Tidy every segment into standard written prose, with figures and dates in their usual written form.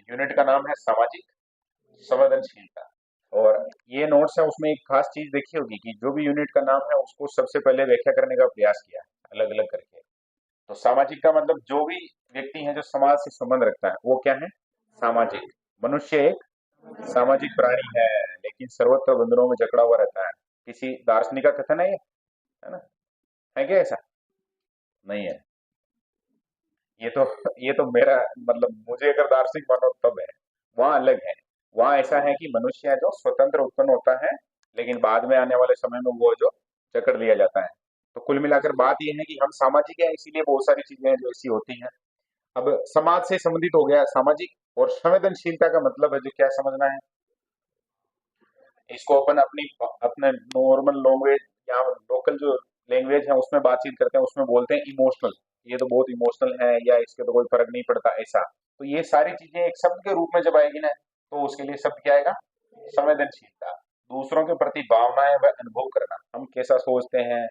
Unit का नाम है सामाजिक संवेदनशीलता। और ये नोट्स है, उसमें एक खास चीज देखी होगी कि जो भी यूनिट का नाम है उसको सबसे पहले व्याख्या करने का प्रयास किया है अलग अलग करके। तो सामाजिक का मतलब जो भी व्यक्ति है जो समाज से संबंध रखता है वो क्या है, सामाजिक। मनुष्य एक सामाजिक प्राणी है, लेकिन सर्वत्र बंधनों में जकड़ा हुआ रहता है। किसी दार्शनिक का कथन है ये, है ना? है क्या ऐसा? नहीं है। ये तो ये तो मेरा मतलब, मुझे अगर दार्शनिक मानो तब है, वहां अलग है। वहां ऐसा है कि मनुष्य है जो स्वतंत्र उत्पन्न होता है, लेकिन बाद में आने वाले समय में वो जो जकड़ लिया जाता है। तो कुल मिलाकर बात यह है कि हम सामाजिक है, इसीलिए बहुत सारी चीजें हैं जो ऐसी होती हैं। अब समाज से संबंधित हो गया सामाजिक, और संवेदनशीलता का मतलब है जो क्या समझना है, इसको अपन अपनी अपने नॉर्मल लैंग्वेज या लोकल जो लैंग्वेज है उसमें बातचीत करते हैं, उसमें बोलते हैं इमोशनल। ये तो बहुत इमोशनल है, या इसके तो कोई फर्क नहीं पड़ता, ऐसा। तो ये सारी चीजें एक शब्द के रूप में जब आएगी ना, तो उसके लिए शब्द क्या आएगा, संवेदनशीलता। दूसरों के प्रति भावनाएं व अनुभव करना, हम कैसा सोचते हैं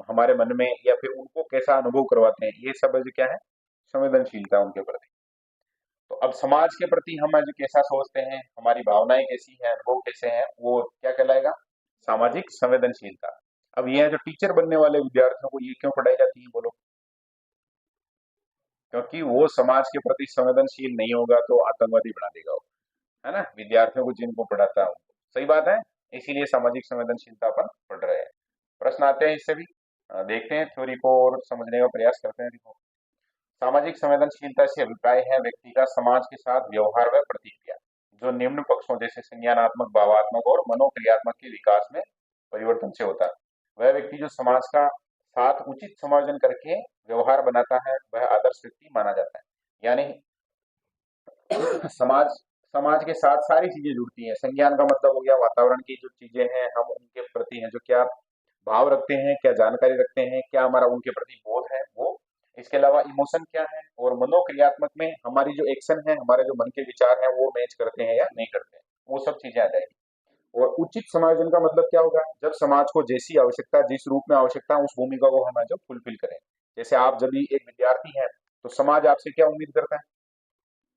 हमारे मन में, या फिर उनको कैसा अनुभव करवाते हैं, ये सब जो क्या है, संवेदनशीलता उनके प्रति। तो अब समाज के प्रति हम आज कैसा सोचते हैं, हमारी भावनाएं कैसी हैं, अनुभव कैसे हैं, वो क्या कहलाएगा, सामाजिक संवेदनशीलता। अब ये जो टीचर बनने वाले विद्यार्थियों को ये क्यों पढ़ाई जाती है बोलो? क्योंकि वो समाज के प्रति संवेदनशील नहीं होगा तो आतंकवादी बना देगा वो, है ना, विद्यार्थियों को जिनको पढ़ाता है उनको। सही बात है। इसीलिए सामाजिक संवेदनशीलता अपन पढ़ रहे हैं। प्रश्न आते हैं इससे भी, देखते हैं थ्योरी को और समझने का प्रयास करते हैं। देखो, सामाजिक संवेदनशीलता से अभिप्राय है व्यक्ति का समाज के साथ व्यवहार व प्रतिक्रिया जो निम्न पक्षों जैसे संज्ञानात्मक, भावात्मक और मनोक्रियात्मक के विकास में परिवर्तन से होता है। वह व्यक्ति जो समाज का साथ उचित समायोजन करके व्यवहार बनाता है वह आदर्श व्यक्ति माना जाता है। यानी समाज समाज के साथ सारी चीजें जुड़ती हैं। संज्ञान का मतलब हो गया वातावरण की जो चीजें हैं, हम उनके प्रति हैं जो क्या भाव रखते हैं, क्या जानकारी रखते हैं, क्या हमारा उनके प्रति बोध है वो। इसके अलावा इमोशन क्या है, और मनोक्रियात्मक में हमारी जो एक्शन है, हमारे जो मन के विचार हैं वो मैच करते हैं या नहीं करते हैं, वो सब चीजें आ जाएगी। और उचित समायोजन का मतलब क्या होगा, जब समाज को जैसी आवश्यकता, जिस रूप में आवश्यकता है, उस भूमिका को हम जो फुलफिल करें। जैसे आप जब भी एक विद्यार्थी हैं, तो समाज आपसे क्या उम्मीद करता है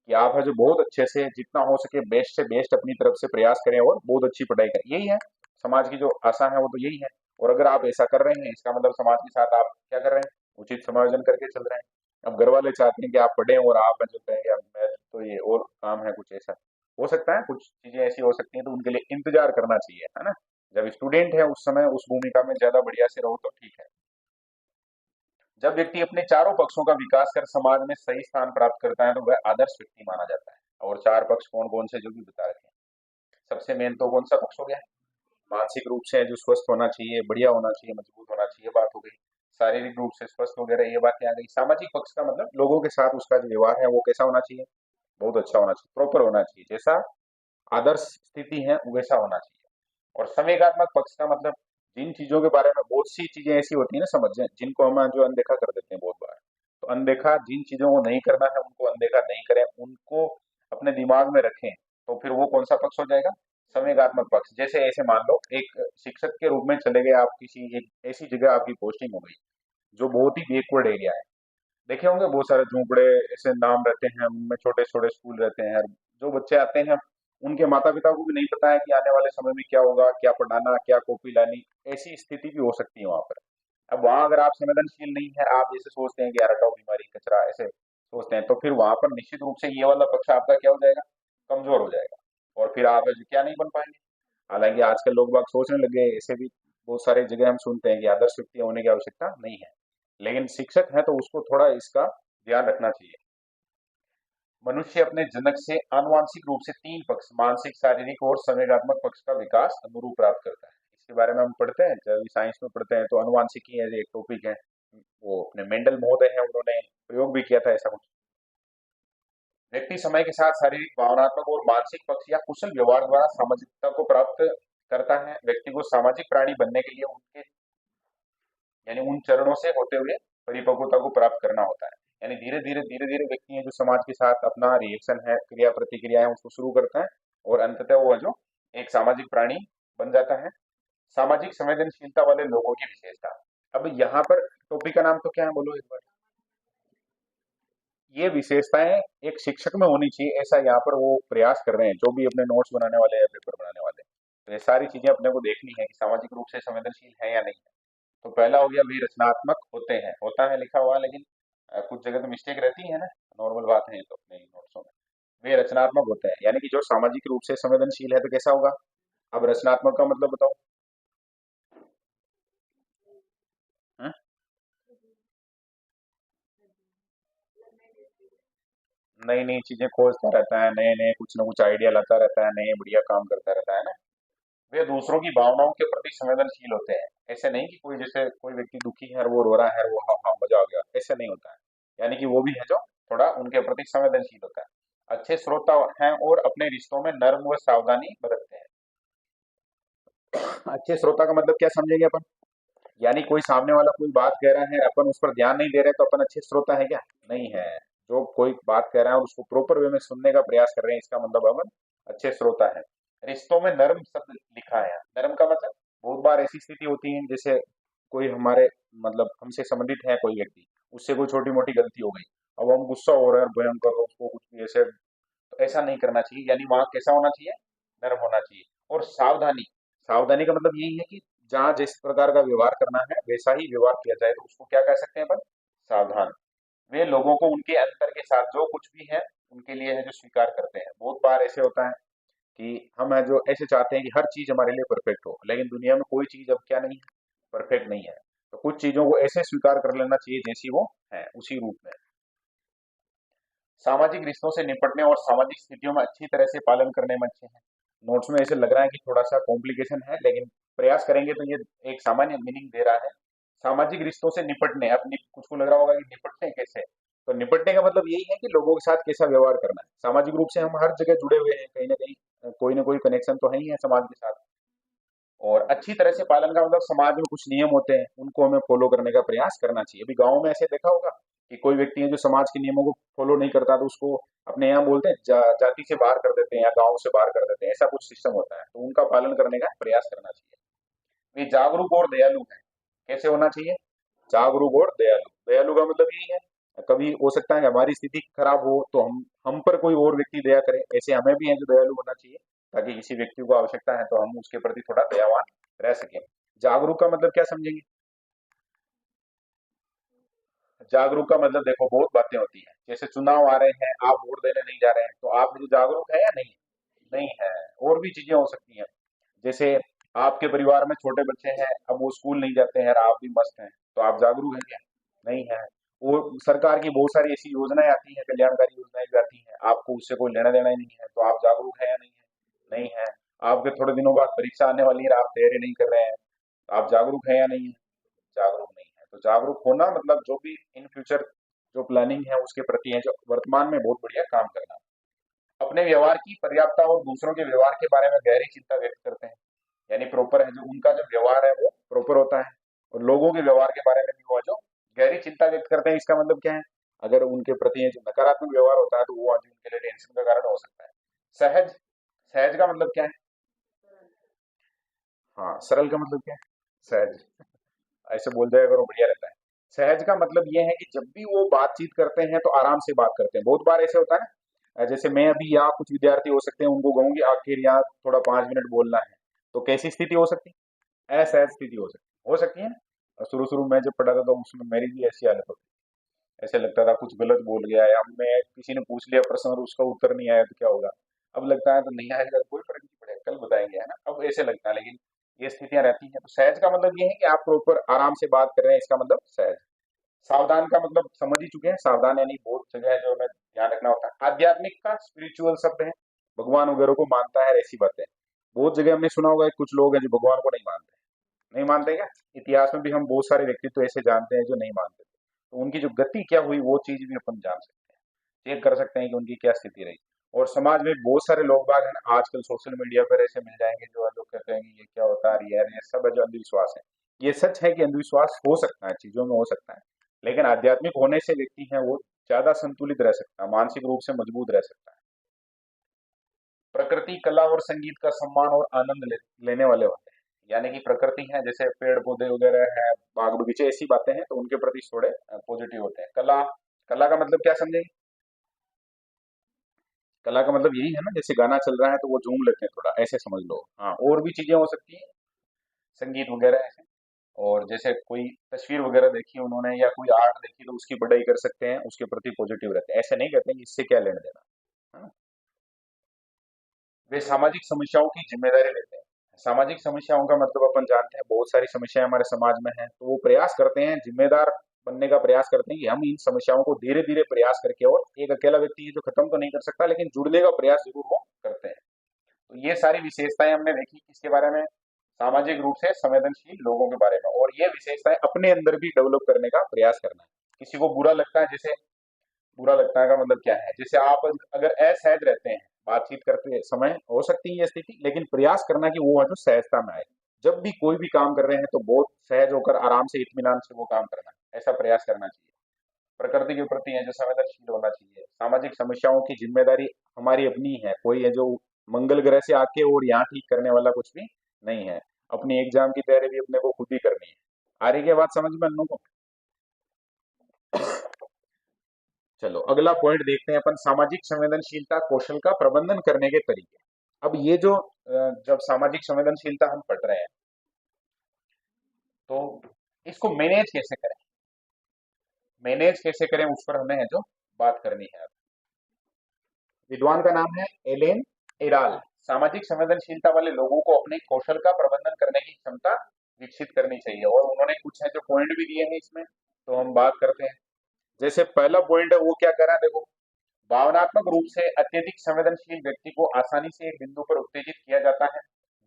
कि आप है जो बहुत अच्छे से जितना हो सके बेस्ट से बेस्ट अपनी तरफ से प्रयास करें और बहुत अच्छी पढ़ाई करें। यही है समाज की जो आशा है, वो तो यही है। और अगर आप ऐसा कर रहे हैं, इसका मतलब समाज के साथ आप क्या कर रहे हैं, उचित समायोजन करके चल रहे हैं। अब घर वाले चाहते हैं कि आप पढ़ें और आप जो कहेंगे अब मैं तो ये और काम है, कुछ ऐसा हो सकता है, कुछ चीजें ऐसी हो सकती हैं, तो उनके लिए इंतजार करना चाहिए, है ना। जब स्टूडेंट है उस समय उस भूमिका में ज्यादा बढ़िया से रहो तो ठीक है। जब व्यक्ति अपने चारों पक्षों का विकास कर समाज में सही स्थान प्राप्त करता है तो वह आदर्श व्यक्ति माना जाता है। और चार पक्ष कौन कौन से जो भी बता रखे हैं, सबसे मेन तो कौन सा पक्ष हो गया, मानसिक रूप से जो स्वस्थ होना चाहिए, बढ़िया होना चाहिए, मजबूत होना चाहिए, बात हो गई। शारीरिक रूप से स्वस्थ वगैरह ये बातें आ गई। सामाजिक पक्ष का मतलब लोगों के साथ उसका जो व्यवहार है वो कैसा होना चाहिए, बहुत अच्छा होना चाहिए, प्रॉपर होना चाहिए, जैसा आदर्श स्थिति है वैसा होना चाहिए। और संवेगात्मक पक्ष का मतलब जिन चीजों के बारे में, बहुत सी चीजें ऐसी होती है ना समझ जिनको हम जो अनदेखा कर देते हैं बहुत बार। तो अनदेखा जिन चीजों को नहीं करना है उनको अनदेखा नहीं करें, उनको अपने दिमाग में रखें। तो फिर वो कौन सा पक्ष हो जाएगा, संवेगात्मक पक्ष। जैसे ऐसे मान लो एक शिक्षक के रूप में चले गए आप, किसी एक ऐसी जगह आपकी पोस्टिंग हो गई जो बहुत ही बैकवर्ड एरिया है। देखे होंगे बहुत सारे झोंपड़े ऐसे नाम रहते हैं, उनमें छोटे छोटे स्कूल रहते हैं। जो बच्चे आते हैं उनके माता पिता को भी नहीं पता है कि आने वाले समय में क्या होगा, क्या पढ़ाना, क्या कॉपी लानी। ऐसी स्थिति भी हो सकती है वहां पर। अब वहां अगर आप संवेदनशील नहीं है, आप जैसे सोचते हैं कि यार हटाओ बीमारी कचरा, ऐसे सोचते हैं, तो फिर वहां पर निश्चित रूप से ये वाला पक्ष आपका क्या हो जाएगा, कमजोर हो जाएगा। और फिर आप क्या नहीं बन पाएंगे। हालांकि आजकल लोग बाग सोचने लगे ऐसे भी, बहुत सारी जगह हम सुनते हैं कि आदर्श व्यक्ति होने की आवश्यकता नहीं है, लेकिन शिक्षक है तो उसको थोड़ा इसका ध्यान रखना चाहिए। मनुष्य अपने जनक से आनुवांशिक रूप से तीन पक्ष, मानसिक, शारीरिक और संवेगात्मक पक्ष का विकास अनुरूप प्राप्त करता है। इसके बारे में हम पढ़ते हैं जब साइंस में पढ़ते हैं, तो आनुवांशिकी है एक टॉपिक है। वो अपने मेंडल महोदय हैं, उन्होंने प्रयोग भी किया था ऐसा कुछ। व्यक्ति समय के साथ शारीरिक, भावनात्मक और मानसिक पक्ष या कुशल व्यवहार द्वारा सामाजिकता को प्राप्त करता है। व्यक्ति को सामाजिक प्राणी बनने के लिए उनके यानी उन चरणों से होते हुए परिपक्वता को प्राप्त करना होता है। यानी धीरे धीरे व्यक्ति है जो समाज के साथ अपना रिएक्शन है, क्रिया प्रतिक्रिया है, उसको शुरू करता है, और अंततः वो जो एक सामाजिक प्राणी बन जाता है। सामाजिक संवेदनशीलता वाले लोगों की विशेषता। अब यहाँ पर टॉपिक का नाम तो क्या है बोलो एक बार। ये विशेषताएं एक शिक्षक में होनी चाहिए, ऐसा यहाँ पर वो प्रयास कर रहे हैं जो भी अपने नोट्स बनाने वाले हैं, पेपर बनाने वाले हैं। तो ये सारी चीजें अपने को देखनी है कि सामाजिक रूप से संवेदनशील है या नहीं है। तो पहला हो गया वे रचनात्मक होते हैं, होता है लिखा हुआ, लेकिन कुछ जगह तो मिस्टेक रहती है ना, नॉर्मल बात है ये तो अपने नोट्सों में। वे रचनात्मक होते हैं, यानी कि जो सामाजिक रूप से संवेदनशील है तो कैसा होगा। अब रचनात्मक का मतलब बताओ। हाँ? नई नई चीजें खोजता रहता है, नए नए कुछ ना कुछ आइडिया लाता रहता है, नए बढ़िया काम करता रहता है ना। वे दूसरों की भावनाओं के प्रति संवेदनशील होते हैं। ऐसे नहीं कि कोई जैसे कोई व्यक्ति दुखी है और वो रो रहा है, वो हाँ हाँ मजा आ गया, ऐसे नहीं होता है। यानी कि वो भी है जो थोड़ा उनके प्रति संवेदनशील होता है। अच्छे श्रोता हैं और अपने रिश्तों में नर्म व सावधानी बरतते हैं। अच्छे श्रोता का मतलब क्या समझेंगे अपन। यानी कोई सामने वाला कोई बात कह रहा है, अपन उस पर ध्यान नहीं दे रहे, तो अपन अच्छे श्रोता है क्या, नहीं है। जो कोई बात कह रहा है और उसको प्रॉपर वे में सुनने का प्रयास कर रहे हैं, इसका मतलब अपन अच्छे श्रोता है। रिश्तों में नर्म शब्द लिखा है। नर्म का मतलब बहुत बार ऐसी स्थिति होती है जैसे कोई हमारे मतलब हमसे संबंधित है कोई व्यक्ति, उससे कोई छोटी मोटी गलती हो गई, अब हम गुस्सा हो रहे हैं और भयंकर उसको कुछ भी ऐसे, तो ऐसा नहीं करना चाहिए। यानी वहां कैसा होना चाहिए, नर्म होना चाहिए। और सावधानी, सावधानी का मतलब यही है कि जहाँ जिस प्रकार का व्यवहार करना है वैसा ही व्यवहार किया जाए, तो उसको क्या कह सकते हैं अपन, सावधान। वे लोगों को उनके अंतर के साथ जो कुछ भी है उनके लिए है जो स्वीकार करते हैं। बहुत बार ऐसे होता है कि हम है जो ऐसे चाहते हैं कि हर चीज हमारे लिए परफेक्ट हो, लेकिन दुनिया में कोई चीज अब क्या नहीं है, परफेक्ट नहीं है। तो कुछ चीजों को ऐसे स्वीकार कर लेना चाहिए जैसी वो है उसी रूप में। सामाजिक रिश्तों से निपटने और सामाजिक स्थितियों में अच्छी तरह से पालन करने में अच्छे हैं। नोट्स में ऐसे लग रहा है कि थोड़ा सा कॉम्प्लिकेशन है, लेकिन प्रयास करेंगे तो ये एक सामान्य मीनिंग दे रहा है। सामाजिक रिश्तों से निपटने, अब कुछ को लग रहा होगा कि निपटते हैं कैसे, तो निपटने का मतलब यही है कि लोगों के साथ कैसा व्यवहार करना है। सामाजिक रूप से हम हर जगह जुड़े हुए हैं, कहीं ना कोई कनेक्शन तो है ही है समाज के साथ। और अच्छी तरह से पालन का मतलब समाज में कुछ नियम होते हैं, उनको हमें फॉलो करने का प्रयास करना चाहिए। अभी गाँव में ऐसे देखा होगा कि कोई व्यक्ति है जो समाज के नियमों को फॉलो नहीं करता, तो उसको अपने यहाँ बोलते हैं जाति से बाहर कर देते हैं या गांव से बाहर कर देते हैं, ऐसा कुछ सिस्टम होता है। तो उनका पालन करने का प्रयास करना चाहिए। वे जागरूक और दयालु हैं। कैसे होना चाहिए, जागरूक और दयालु। दयालु का मतलब यही है, कभी हो सकता है कि हमारी स्थिति खराब हो तो हम पर कोई और व्यक्ति दया करे, ऐसे हमें भी है जो दयालु होना चाहिए, ताकि किसी व्यक्ति को आवश्यकता है तो हम उसके प्रति थोड़ा दयावान रह सके। जागरूक का मतलब क्या समझेंगे। जागरूक का मतलब देखो बहुत बातें होती हैं, जैसे चुनाव आ रहे हैं, आप वोट देने नहीं जा रहे हैं, तो आप जो जागरूक है या नहीं, नहीं है। और भी चीजें हो सकती हैं, जैसे आपके परिवार में छोटे बच्चे हैं, अब वो स्कूल नहीं जाते हैं और आप भी मस्त हैं, तो आप जागरूक हैं क्या, नहीं है। वो सरकार की बहुत सारी ऐसी योजनाएं आती हैं, कल्याणकारी योजनाएं भी आती हैं, आपको उससे कोई लेना देना ही नहीं है, तो आप जागरूक है या नहीं है, नहीं है। आपके थोड़े दिनों बाद परीक्षा आने वाली है, आप तैयारी नहीं कर रहे हैं, तो आप जागरूक है या नहीं है, जागरूक नहीं है। तो जागरूक होना मतलब जो भी इन फ्यूचर जो प्लानिंग है उसके प्रति है, जो वर्तमान में बहुत बढ़िया काम करना। अपने व्यवहार की पर्याप्तता और दूसरों के व्यवहार के बारे में गहरी चिंता व्यक्त करते हैं। यानी प्रॉपर है जो उनका जो व्यवहार है वो प्रॉपर होता है, और लोगों के व्यवहार के बारे में भी वो जो गहरी चिंता व्यक्त करते हैं। इसका मतलब क्या है, अगर उनके प्रति ये जो नकारात्मक व्यवहार होता है तो वो आदमी उनके लिए टेंशन का कारण हो सकता है। सहज, सहज का मतलब क्या है, हाँ सरल का मतलब क्या है, सहज, ऐसे बोल जाएगा अगर वो बढ़िया रहता है। सहज का मतलब ये है कि जब भी वो बातचीत करते हैं तो आराम से बात करते हैं। बहुत बार ऐसे होता है ना, जैसे मैं अभी यहाँ कुछ विद्यार्थी हो सकते हैं, उनको कहूंगी आखिर यहाँ थोड़ा 5 मिनट बोलना है, तो कैसी स्थिति हो सकती है, असहज स्थिति हो सकती है ना। और शुरू शुरू में जब पढ़ा था तो उसमें मेरी भी ऐसी हालत होती, ऐसे लगता था कुछ गलत बोल गया, या मैं किसी ने पूछ लिया प्रश्न और उसका उत्तर नहीं आया तो क्या होगा। अब लगता है तो नहीं आएगा कोई फर्क नहीं पड़ेगा, कल बताएंगे, है ना, अब ऐसे लगता है। लेकिन ये स्थितियां रहती हैं। तो सहज का मतलब ये है कि आप प्रॉपर आराम से बात कर रहे हैं, इसका मतलब सहज। सावधान का मतलब समझ ही चुके हैं, सावधान यानी बहुत जगह है जो हमें ध्यान रखना होता है। आध्यात्मिक का स्पिरिचुअल शब्द है, भगवान वगैरह को मानता है, ऐसी बातें। बहुत जगह हमने सुना होगा कि कुछ लोग हैं जो भगवान को नहीं मानते, नहीं मानते क्या। इतिहास में भी हम बहुत सारे व्यक्तित्व ऐसे जानते हैं जो नहीं मानते थे, तो उनकी जो गति क्या हुई वो चीज भी अपन जान सकते हैं, चेक कर सकते हैं कि उनकी क्या स्थिति रही। और समाज में बहुत सारे लोग बाग हैं ना, आजकल सोशल मीडिया पर ऐसे मिल जाएंगे जो लोग कहते हैं कि ये क्या होता है, ये सब है जो अंधविश्वास है। ये सच है कि अंधविश्वास हो सकता है, चीजों में हो सकता है, लेकिन आध्यात्मिक होने से व्यक्ति है वो ज्यादा संतुलित रह सकता है, मानसिक रूप से मजबूत रह सकता है। प्रकृति, कला और संगीत का सम्मान और आनंद लेने वाले होते हैं। यानी कि प्रकृति है, जैसे पेड़ पौधे वगैरह है, बाग बगीचे, ऐसी बातें हैं, तो उनके प्रति थोड़े पॉजिटिव होते हैं। कला, कला का मतलब क्या समझेंगे, कला का मतलब यही है ना, जैसे गाना चल रहा है तो वो झूम लेते हैं थोड़ा, ऐसे समझ लो। हाँ, और भी चीजें हो सकती है, संगीत वगैरह ऐसे। और जैसे कोई तस्वीर वगैरह देखी उन्होंने या कोई आर्ट देखी तो उसकी बढ़ाई कर सकते हैं, उसके प्रति पॉजिटिव रहते हैं, ऐसे नहीं कहते हैं कि इससे क्या लेना देना, है ना। वे सामाजिक समस्याओं की जिम्मेदारी लेते हैं। सामाजिक समस्याओं का मतलब अपन जानते हैं, बहुत सारी समस्याएं हमारे समाज में हैं, तो वो प्रयास करते हैं, जिम्मेदार बनने का प्रयास करते हैं कि हम इन समस्याओं को धीरे धीरे प्रयास करके, और एक अकेला व्यक्ति है जो खत्म तो नहीं कर सकता, लेकिन जुड़ने का प्रयास जरूर वो करते हैं। तो ये सारी विशेषताएं हमने देखी किसके बारे में, सामाजिक रूप से संवेदनशील लोगों के बारे में। और ये विशेषताएं अपने अंदर भी डेवलप करने का प्रयास करना है। किसी को बुरा लगता है, जैसे बुरा लगता है का मतलब क्या है, जैसे आप अगर असहज रहते हैं बातचीत करते समय, हो सकती है ये स्थिति, लेकिन प्रयास करना कि वो है जो सहजता में आए। जब भी कोई भी काम कर रहे हैं तो बहुत सहज होकर आराम से इत्मीनान से वो काम करना है, ऐसा प्रयास करना चाहिए। प्रकृति के प्रति है जो संवेदनशील होना चाहिए। सामाजिक समस्याओं की जिम्मेदारी हमारी अपनी है, कोई है जो मंगल ग्रह से आके और यहाँ ठीक करने वाला कुछ भी नहीं है। अपनी एग्जाम की तैयारी भी अपने को खुद ही करनी है। आ रही है बात समझ में हम लोग को? चलो अगला पॉइंट देखते हैं अपन, सामाजिक संवेदनशीलता कौशल का प्रबंधन करने के तरीके। अब ये जो जब सामाजिक संवेदनशीलता हम पढ़ रहे हैं तो इसको मैनेज कैसे करें, मैनेज कैसे करें उस पर हमें है जो बात करनी है। विद्वान का नाम है एलेन एराल। सामाजिक संवेदनशीलता वाले लोगों को अपने कौशल का प्रबंधन करने की क्षमता विकसित करनी चाहिए, और उन्होंने कुछ है जो पॉइंट भी दिए हैं इसमें, तो हम बात करते हैं। जैसे पहला पॉइंट है वो क्या कह रहा है, देखो, भावनात्मक रूप से अत्यधिक संवेदनशील व्यक्ति को आसानी से एक बिंदु पर उत्तेजित किया जाता है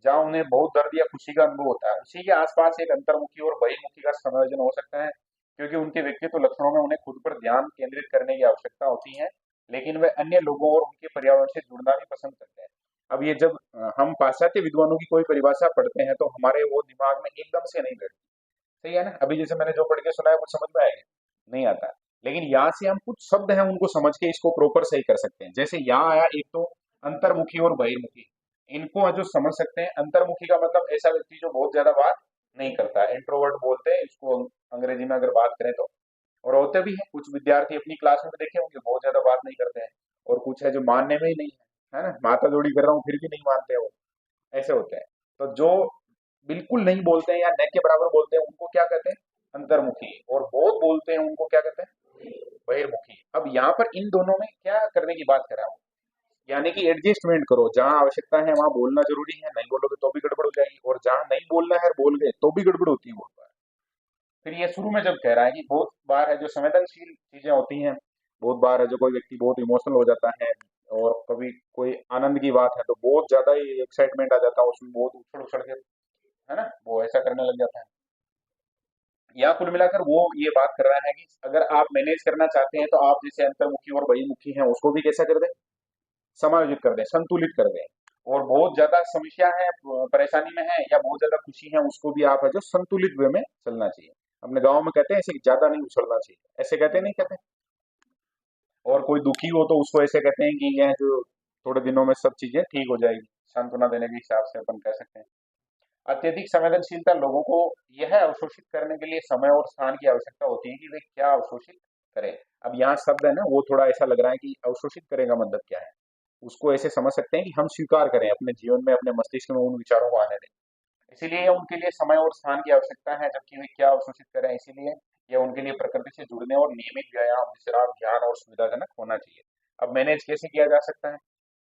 जहां उन्हें बहुत दर्द या खुशी का अनुभव होता है। उसी के आसपास एक अंतर्मुखी और बहिर्मुखी का संयोजन हो सकता है, क्योंकि उनके व्यक्तित्व लक्षणों में उन्हें खुद पर ध्यान केंद्रित करने की आवश्यकता होती है, लेकिन वे अन्य लोगों और उनके पर्यावरण से जुड़ना भी पसंद करते हैं। अब ये जब हम पाश्चात्य विद्वानों की कोई परिभाषा पढ़ते हैं तो हमारे वो दिमाग में एकदम से नहीं बैठती। सही है ना, अभी जैसे मैंने जो पढ़ के सुनाया कुछ समझ में आएगा, नहीं आता। लेकिन यहाँ से हम कुछ शब्द हैं उनको समझ के इसको प्रॉपर सही कर सकते हैं। जैसे यहाँ आया एक तो अंतर्मुखी और बहिर्मुखी, इनको जो समझ सकते हैं। अंतर्मुखी का मतलब ऐसा व्यक्ति जो बहुत ज्यादा बात नहीं करता, इंट्रोवर्ट बोलते हैं इसको अंग्रेजी में अगर बात करें तो। और होते भी हैं कुछ विद्यार्थी अपनी क्लास में देखे होंगे बहुत ज्यादा बात नहीं करते हैं, और कुछ है जो मानने में ही नहीं है ना, माथा जोड़ी कर रहा हूँ फिर भी नहीं मानते हो, ऐसे होते हैं। तो जो बिल्कुल नहीं बोलते हैं या न के बराबर बोलते हैं उनको क्या कहते हैं, अंतर्मुखी। और बहुत बोलते हैं उनको क्या कहते हैं, बहिर्मुखी। अब यहाँ पर इन दोनों में क्या करने की बात कर रहा हूँ, यानी कि एडजस्टमेंट करो, जहाँ आवश्यकता है वहां बोलना जरूरी है, नहीं बोलोगे तो भी गड़बड़ हो जाएगी, और जहाँ नहीं बोलना है बोल गए तो भी गड़बड़ होती है बहुत बार। फिर ये शुरू में जब कह रहा है कि बहुत बार है जो संवेदनशील चीजें होती हैं, बहुत बार है जो कोई व्यक्ति बहुत इमोशनल हो जाता है, और कभी कोई आनंद की बात है तो बहुत ज्यादा ही एक्साइटमेंट आ जाता है उसमें, बहुत उछल उछल के, है ना, वो ऐसा करने लग जाता है। या कुल मिलाकर वो ये बात कर रहा है कि अगर आप मैनेज करना चाहते हैं तो आप जैसे अंतर्मुखी और बहिर्मुखी हैं उसको भी कैसा कर दें, समायोजित कर दें, संतुलित कर दें। और बहुत ज्यादा समस्या है, परेशानी में है या बहुत ज्यादा खुशी है, उसको भी आप है जो संतुलित वे में चलना चाहिए। अपने गाँव में कहते हैं ऐसे ज्यादा नहीं उछलना चाहिए, ऐसे कहते हैं, नहीं कहते। और कोई दुखी हो तो उसको ऐसे कहते हैं कि यह जो थोड़े दिनों में सब चीजें ठीक हो जाएगी, सांत्वना देने के हिसाब से अपन कह सकते हैं। अत्यधिक संवेदनशीलता लोगों को यह अवशोषित करने के लिए समय और स्थान की आवश्यकता होती है कि वे क्या अवशोषित करें। अब यहाँ शब्द है ना वो थोड़ा ऐसा लग रहा है कि अवशोषित करेगा मतलब क्या है, उसको ऐसे समझ सकते हैं कि हम स्वीकार करें अपने जीवन में, अपने मस्तिष्क में उन विचारों को आने दें। इसीलिए उनके लिए समय और स्थान की आवश्यकता है, जबकि वे क्या अवशोषित करें, इसीलिए यह उनके लिए प्रकृति से जुड़ने और नियमित व्यायाम, विश्राम, ध्यान और सुविधाजनक होना चाहिए। अब मैनेज कैसे किया जा सकता है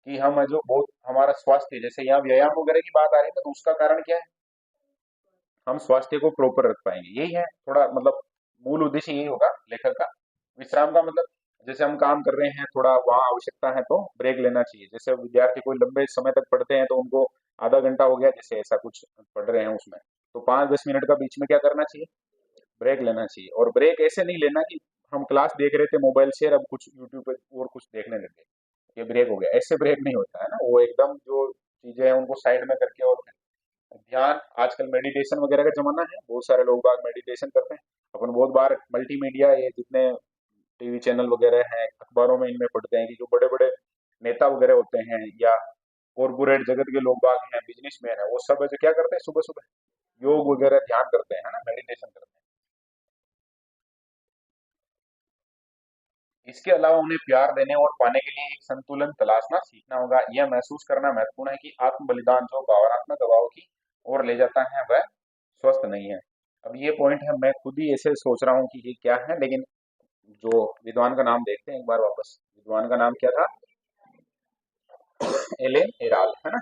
कि हम जो बहुत हमारा स्वास्थ्य, जैसे यहाँ व्यायाम वगैरह की बात आ रही है तो उसका कारण क्या है, हम स्वास्थ्य को प्रॉपर रख पाएंगे, यही है थोड़ा मतलब मूल उद्देश्य यही होगा लेखक का। विश्राम का मतलब जैसे हम काम कर रहे हैं थोड़ा वहां आवश्यकता है तो ब्रेक लेना चाहिए। जैसे विद्यार्थी कोई लंबे समय तक पढ़ते हैं तो उनको आधा घंटा हो गया जैसे ऐसा कुछ पढ़ रहे हैं उसमें, तो 5-10 मिनट का बीच में क्या करना चाहिए, ब्रेक लेना चाहिए। और ब्रेक ऐसे नहीं लेना कि हम क्लास देख रहे थे मोबाइल से अब कुछ यूट्यूब पे और कुछ देखने लगे, ये ब्रेक हो गया, ऐसे ब्रेक नहीं होता है ना, वो एकदम जो चीजें हैं उनको साइड में करके। और ध्यान, आजकल मेडिटेशन वगैरह का जमाना है, बहुत सारे लोग बाग मेडिटेशन करते हैं। अपन बहुत बार मल्टीमीडिया ये जितने टीवी चैनल वगैरह हैं, अखबारों में इनमें पढ़ते हैं कि जो बड़े बड़े नेता वगैरह होते हैं या कॉर्पोरेट जगत के लोग बाग हैं, बिजनेसमैन है, वो सब ऐसे क्या करते हैं, सुबह सुबह योग वगैरह ध्यान करते हैं, है ना, मेडिटेशन करते हैं। इसके अलावा उन्हें प्यार देने और पाने के लिए एक संतुलन तलाशना सीखना होगा। यह महसूस करना महत्वपूर्ण है कि आत्म बलिदान जो भावनात्मक दबाव की ओर ले जाता है वह स्वस्थ नहीं है। अब ये पॉइंट है, मैं खुद ही ऐसे सोच रहा हूँ कि ये क्या है, लेकिन जो विद्वान का नाम देखते हैं एक बार वापस। विद्वान का नाम क्या था? एलेन एराल, है ना।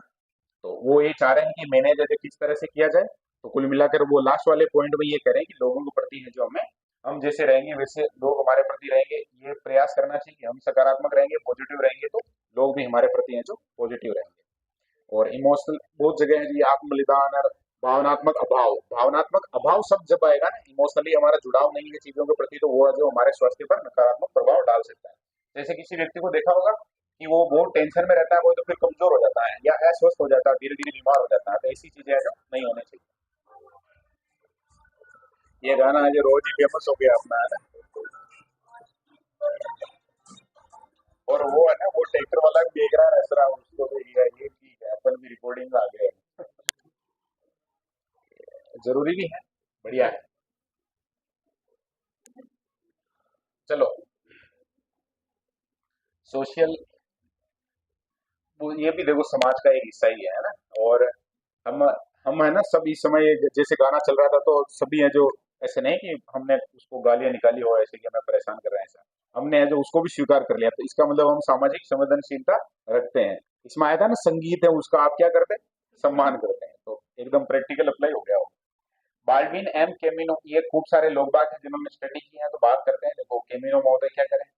तो वो ये चाह रहे हैं कि मैनेज किस तरह से किया जाए। तो कुल मिलाकर वो लास्ट वाले पॉइंट में ये करें कि लोगों के प्रति है जो हमें, हम जैसे रहेंगे वैसे लोग हमारे प्रति रहेंगे, ये प्रयास करना चाहिए कि हम सकारात्मक रहेंगे, पॉजिटिव रहेंगे, तो लोग भी हमारे प्रति हैं जो पॉजिटिव रहेंगे। और इमोशनल बहुत जगह है जी, आत्म बलिदान और भावनात्मक अभाव। भावनात्मक अभाव सब जब आएगा ना, इमोशनली हमारा जुड़ाव नहीं है चीजों के प्रति, तो वो है जो हमारे स्वास्थ्य पर नकारात्मक प्रभाव डाल सकता है। जैसे किसी व्यक्ति को देखा होगा कि वो बहुत टेंशन में रहता है, वो तो फिर कमजोर हो जाता है या अस्वस्थ हो जाता है, धीरे धीरे बीमार हो जाता है। तो ऐसी चीजें हैं जो नहीं होनी चाहिए। ये गाना है जो रोज ही फेमस हो गया अपना, है ना। और वो है ना, वो ट्रैक्टर वाला भी देख रहा है, हंस रहा है, उसको भी ये ठीक है, अपन भी रिकॉर्डिंग में आ गए। जरूरी भी है, बढ़िया है। चलो, सोशल, वो ये भी देखो समाज का एक हिस्सा ही है ना। और हम हम है ना, सब इस समय जैसे गाना चल रहा था तो सभी है जो, ऐसे नहीं कि हमने उसको गालियां निकाली हो ऐसे कि हमें परेशान कर रहे हैं, ऐसा हमने है जो उसको भी स्वीकार कर लिया, तो इसका मतलब हम सामाजिक संवेदनशीलता रखते हैं। इसमें आया था ना, संगीत है उसका आप क्या करते हैं, सम्मान करते हैं, तो एकदम प्रैक्टिकल अप्लाई हो गया हो। बाल्बिन एम केमिनो, ये खूब सारे लोग बाग हैं जिन्होंने स्टडी की है, तो बात करते हैं। देखो केमिनो महोदय क्या करें,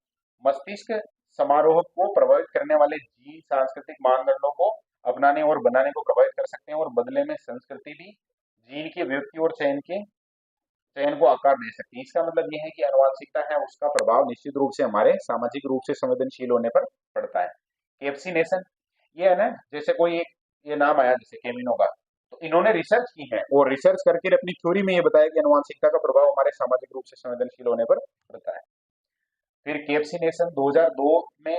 मस्तिष्क समारोह को प्रभावित करने वाले जीन सांस्कृतिक मानदंडों को अपनाने और बनाने को प्रभावित कर सकते हैं, और बदले में संस्कृति भी जीन की व्यक्ति और चयन को आकार दे सकती है। इसका मतलब यह है कि आनुवंशिकता है, उसका प्रभाव निश्चित रूप से हमारे सामाजिक रूप से संवेदनशील होने पर पड़ता है। कैप्सिनेशन, ये है ना, जैसे कोई एक ये नाम आया जैसे केमिनो का, तो इन्होंने रिसर्च की है और रिसर्च करके अपनी थ्योरी में ये बताया कि आनुवंशिकता का प्रभाव हमारे सामाजिक रूप से संवेदनशील होने पर पड़ता है। फिर कैप्सिनेशन 2002 में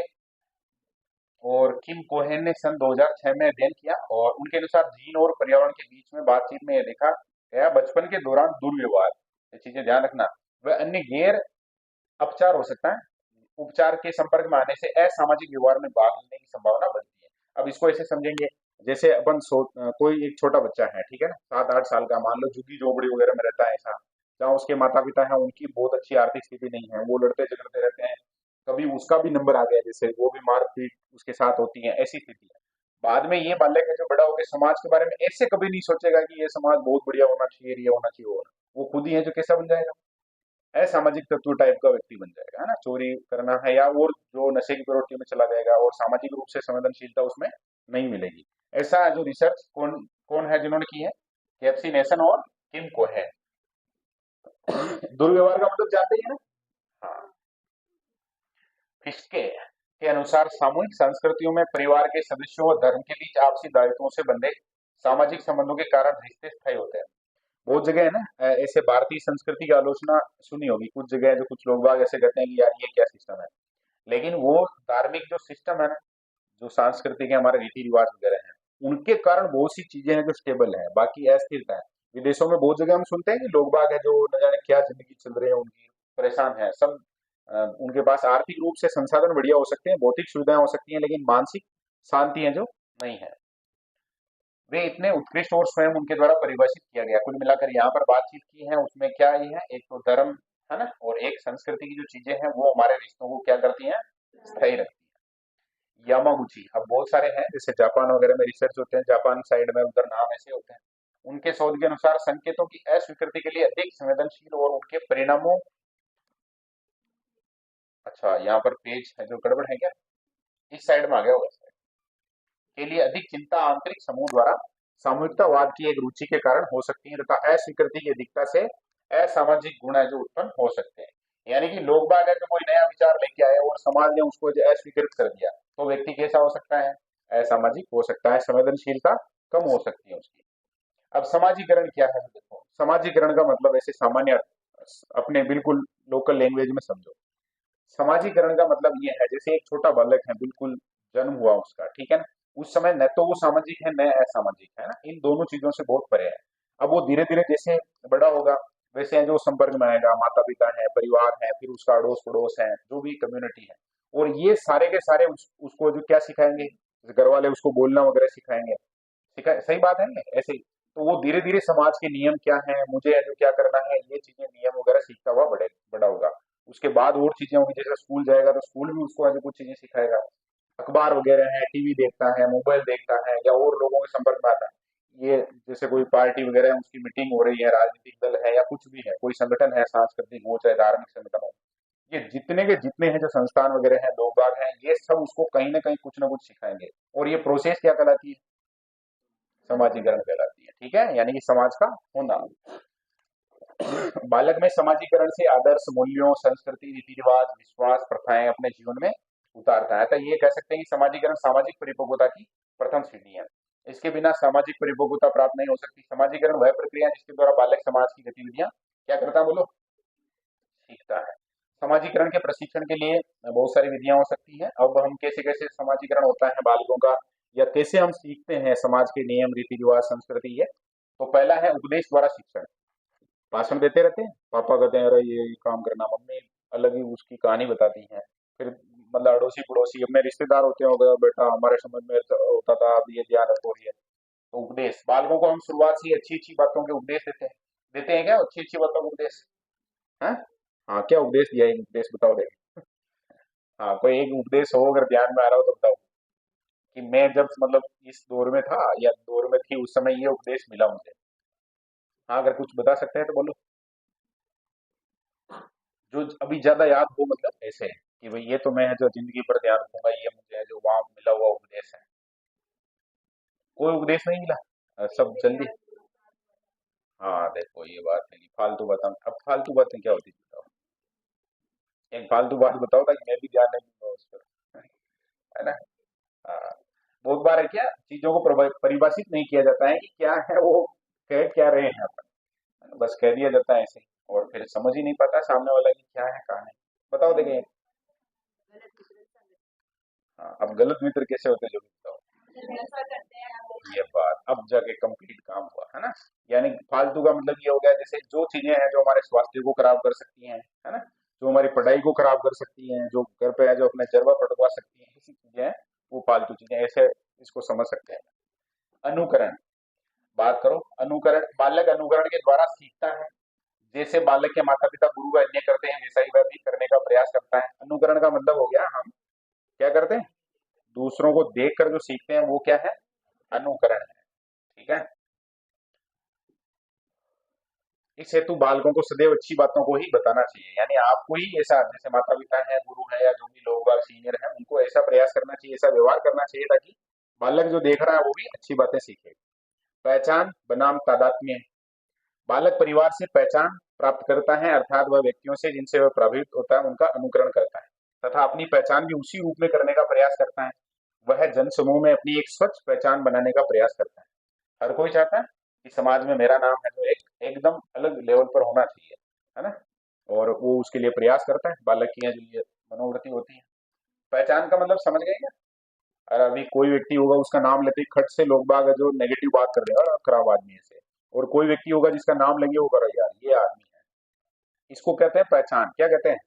और किम कोहेन ने सन 2006 में अध्ययन किया, और उनके अनुसार जीन और पर्यावरण के बीच में बातचीत में यह देखा गया बचपन के दौरान दुर्व्यवहार, ये चीजें ध्यान रखना, वह अन्य गैर अपचार हो सकता है, उपचार के संपर्क में आने से असामाजिक व्यवहार में भाग लेने की संभावना बढ़ती है। अब इसको ऐसे समझेंगे, जैसे कोई एक छोटा बच्चा है, ठीक है ना, 7-8 साल का, मान लो झुग्गी झोपड़ी वगैरह में रहता है ऐसा, जहाँ उसके माता पिता है उनकी बहुत अच्छी आर्थिक स्थिति नहीं है, वो लड़ते झगड़ते रहते हैं, कभी उसका भी नंबर आ गया जैसे, वो भी मारपीट उसके साथ होती है, ऐसी स्थिति है। बाद में ये बालक है जो बड़ा होकर समाज के बारे में ऐसे कभी नहीं सोचेगा कि ये समाज बहुत बढ़िया होना चाहिए, ये होना चाहिए, वो खुद ही है जो कैसा बन जाएगा, असामाजिक तत्व टाइप का व्यक्ति बन जाएगा, है ना, चोरी करना है या और जो नशे की प्रवृत्ति में चला जाएगा, और सामाजिक रूप से संवेदनशीलता उसमें नहीं मिलेगी। ऐसा जो रिसर्च कौन कौन है जिन्होंने की है, केएफसी नेशन और किम को है। दुर्व्यवहार का मतलब जानते ही है ना। हाँ, फिस्के के अनुसार सामूहिक संस्कृतियों में परिवार के सदस्यों और धर्म के बीच आपसी दायित्वों से बंधे सामाजिक संबंधों के कारण रिश्ते स्थायी होते हैं। बहुत जगह है ना, ऐसे भारतीय संस्कृति की आलोचना सुनी होगी, कुछ जगह है जो कुछ लोग बाग ऐसे कहते हैं कि यार ये क्या सिस्टम है, लेकिन वो धार्मिक जो सिस्टम है ना, जो सांस्कृतिक है, हमारे रीति रिवाज वगैरह हैं, उनके कारण बहुत सी चीजें हैं जो स्टेबल है, बाकी अस्थिरता है। विदेशों में बहुत जगह हम सुनते हैं कि लोग बाग है जो न जाने क्या जिंदगी चल रही है उनकी, परेशान है सब। उनके पास आर्थिक रूप से संसाधन बढ़िया हो सकते हैं, भौतिक सुविधाएं हो सकती हैं, लेकिन मानसिक शांति है जो नहीं है, वे इतने उत्कृष्ट और स्वयं उनके द्वारा परिभाषित किया गया। कुल मिलाकर यहाँ पर बातचीत की है उसमें क्या ही है, एक तो धर्म है ना, और एक संस्कृति की जो चीजें हैं वो हमारे रिश्तों को क्या करती हैं, स्थायी रखती हैं। यामागुची, अब बहुत सारे हैं जैसे जापान वगैरह में रिसर्च होते हैं, जापान साइड में उधर नाम ऐसे होते हैं। उनके शोध के अनुसार संकेतों की अस्वीकृति के लिए अधिक संवेदनशील और उनके परिणामों, अच्छा यहाँ पर पेज है जो गड़बड़ है क्या, इस साइड में आ गया होगा, के लिए अधिक चिंता आंतरिक समूह द्वारा सामूहिकतावाद की एक रुचि के कारण हो सकती है, तथा अस्वीकृति की अधिकता से असामाजिक गुण है जो उत्पन्न हो सकते हैं। यानी कि लोग बाग अगर कोई नया विचार लेके आए और समाज ने उसको जो अस्वीकृत कर दिया, तो व्यक्ति कैसा हो सकता है, असामाजिक हो सकता है, संवेदनशीलता कम हो सकती है उसकी। अब समाजीकरण क्या है, देखो समाजीकरण का मतलब ऐसे सामान्य अपने बिल्कुल लोकल लैंग्वेज में समझो। समाजीकरण का मतलब ये है, जैसे एक छोटा बालक है, बिल्कुल जन्म हुआ उसका, ठीक है ना, उस समय न तो वो सामाजिक है न असामाजिक है ना, इन दोनों चीजों से बहुत परे है। अब वो धीरे धीरे जैसे बड़ा होगा, वैसे हैं जो संपर्क में आएगा, माता पिता है, परिवार है, फिर उसका अड़ोस पड़ोस है, जो भी कम्युनिटी है। और ये सारे के सारे उसको जो क्या सिखाएंगे, जैसे घर वाले उसको बोलना वगैरह सिखाएंगे, सही बात है ना ऐसे ही। तो वो धीरे धीरे समाज के नियम क्या है, मुझे है जो क्या करना है, ये चीजें नियम वगैरह सीखता हुआ बड़ा होगा। उसके बाद और चीजें होंगी, जैसे स्कूल जाएगा तो स्कूल भी उसको है जो कुछ चीजें सिखाएगा। अखबार वगैरह है, टीवी देखता है, मोबाइल देखता है, या और लोगों के संपर्क में आता है, ये जैसे कोई पार्टी वगैरह है, उसकी मीटिंग हो रही है, राजनीतिक दल है या कुछ भी है, कोई संगठन है, सांस्कृतिक हो चाहे धार्मिक संगठन हो, ये जितने के जितने हैं जो संस्थान वगैरह हैं, लोग बाग हैं, ये सब उसको कहीं ना कुछ सिखाएंगे। और ये प्रोसेस क्या कहलाती है, समाजीकरण कहलाती है। ठीक है, यानी कि समाज का होना। बालक में समाजीकरण से आदर्श मूल्यों, संस्कृति, रीति रिवाज, विश्वास, प्रथाएं अपने जीवन में उतारता है। तो ये कह सकते हैं कि समाजीकरण सामाजिक परिपक्वता की प्रथम सीढ़ी है। इसके बिना सामाजिक परिपक्वता प्राप्त नहीं हो सकती। समाजीकरण वह प्रक्रिया है जिसके द्वारा बालक समाज की गतिविधियां क्या करता है, बोलो, सीखता है। समाजीकरण के प्रशिक्षण के लिए बहुत सारी विधियां हो सकती हैं। अब हम कैसे कैसे समाजीकरण होता है बालकों का, या कैसे हम सीखते हैं समाज के नियम, रीति रिवाज, संस्कृति, ये तो पहला है उपदेश द्वारा शिक्षण। भाषण देते रहते हैं, पापा कहते हैं अरे ये काम करना, मम्मी अलग ही उसकी कहानी बताती हैं, फिर मतलब अड़ोसी पड़ोसी अपने रिश्तेदार होते हैं, गया बेटा हमारे समझ में ऐसा होता था, अब ये ध्यान रखो ये। तो उपदेश, बालकों को हम शुरुआत से ही अच्छी अच्छी बातों के उपदेश देते हैं क्या, अच्छी अच्छी बातों के उपदेश है। हाँ, क्या उपदेश दिया, एक उपदेश बताओ देखे। हाँ, कोई एक उपदेश हो अगर ध्यान में आ रहा हो तो बताओ, कि मैं जब मतलब इस दौर में था या दौर में थी, उस समय ये उपदेश मिला मुझे। हाँ, अगर कुछ बता सकते हैं तो बोलो, जो अभी ज्यादा याद हो, मतलब ऐसे कि भाई ये तो मैं जो जिंदगी पर ध्यान रखूंगा, ये मुझे जो वहां मिला हुआ उपदेश है। कोई उपदेश नहीं मिला, सब जल्दी। हाँ देखो, ये बात है कि फालतू बातें, अब फालतू बातें क्या होती है बताओ, एक फालतू बात बताओ ताकि मैं भी ध्यान नहीं दूंगा उस पर, है ना। हाँ, बहुत बार है क्या, चीजों को परिभाषित नहीं किया जाता है कि क्या है वो, कह क्या रहे हैं अपन, है ना? बस कह दिया जाता है ऐसे ही, और फिर समझ ही नहीं पाता सामने वाला कि क्या है कहाँ है। बताओ देखें। हाँ, अब गलत मित्र कैसे होते हैं जो भी बताओ। ये बात अब जाके कंप्लीट काम हुआ, है ना। यानी फालतू का मतलब ये हो गया, जैसे जो चीजें हैं जो हमारे स्वास्थ्य को खराब कर सकती हैं, है ना, जो हमारी पढ़ाई को खराब कर सकती हैं, जो घर पे है जो अपने जरबा पटवा सकती हैं, ऐसी चीजें हैं, वो फालतू चीजें, ऐसे इसको समझ सकते हैं। अनुकरण, बात करो अनुकरण, बालक अनुकरण के द्वारा सीखता है। जैसे बालक के माता पिता गुरु व अन्य करते हैं, वैसा ही वह भी करने का प्रयास करता है। अनुकरण का मतलब हो गया हम क्या करते हैं, दूसरों को देखकर जो सीखते हैं वो क्या है, अनुकरण है। ठीक है, इस हेतु बालकों को सदैव अच्छी बातों को ही बताना चाहिए। यानी आपको ही ऐसा, जैसे माता पिता है, गुरु है, या जो भी लोग बाग सीनियर है, उनको ऐसा प्रयास करना चाहिए, ऐसा व्यवहार करना चाहिए, ताकि बालक जो देख रहा है वो भी अच्छी बातें सीखे। पहचान बनाम तादात्म्य, बालक परिवार से पहचान प्राप्त करता है, अर्थात वह व्यक्तियों से जिनसे वह प्रभावित होता है उनका अनुकरण करता है, तथा अपनी पहचान भी उसी रूप में करने का प्रयास करता है। वह जन समूह में अपनी एक स्वच्छ पहचान बनाने का प्रयास करता है। हर कोई चाहता है कि समाज में मेरा नाम है जो एक एकदम अलग लेवल पर होना चाहिए, है ना। और वो उसके लिए प्रयास करता है, बालक की जो ये मनोवृत्ति होती है। पहचान का मतलब समझ गए क्या। और अभी कोई व्यक्ति होगा उसका नाम लेते ही खट से लोग बाग जो नेगेटिव बात कर रहे हैं, "अरे, खराब आदमी है ऐसे", और कोई व्यक्ति होगा जिसका नाम लेंगे वो करो यार ये आदमी है। इसको कहते हैं पहचान। क्या कहते हैं,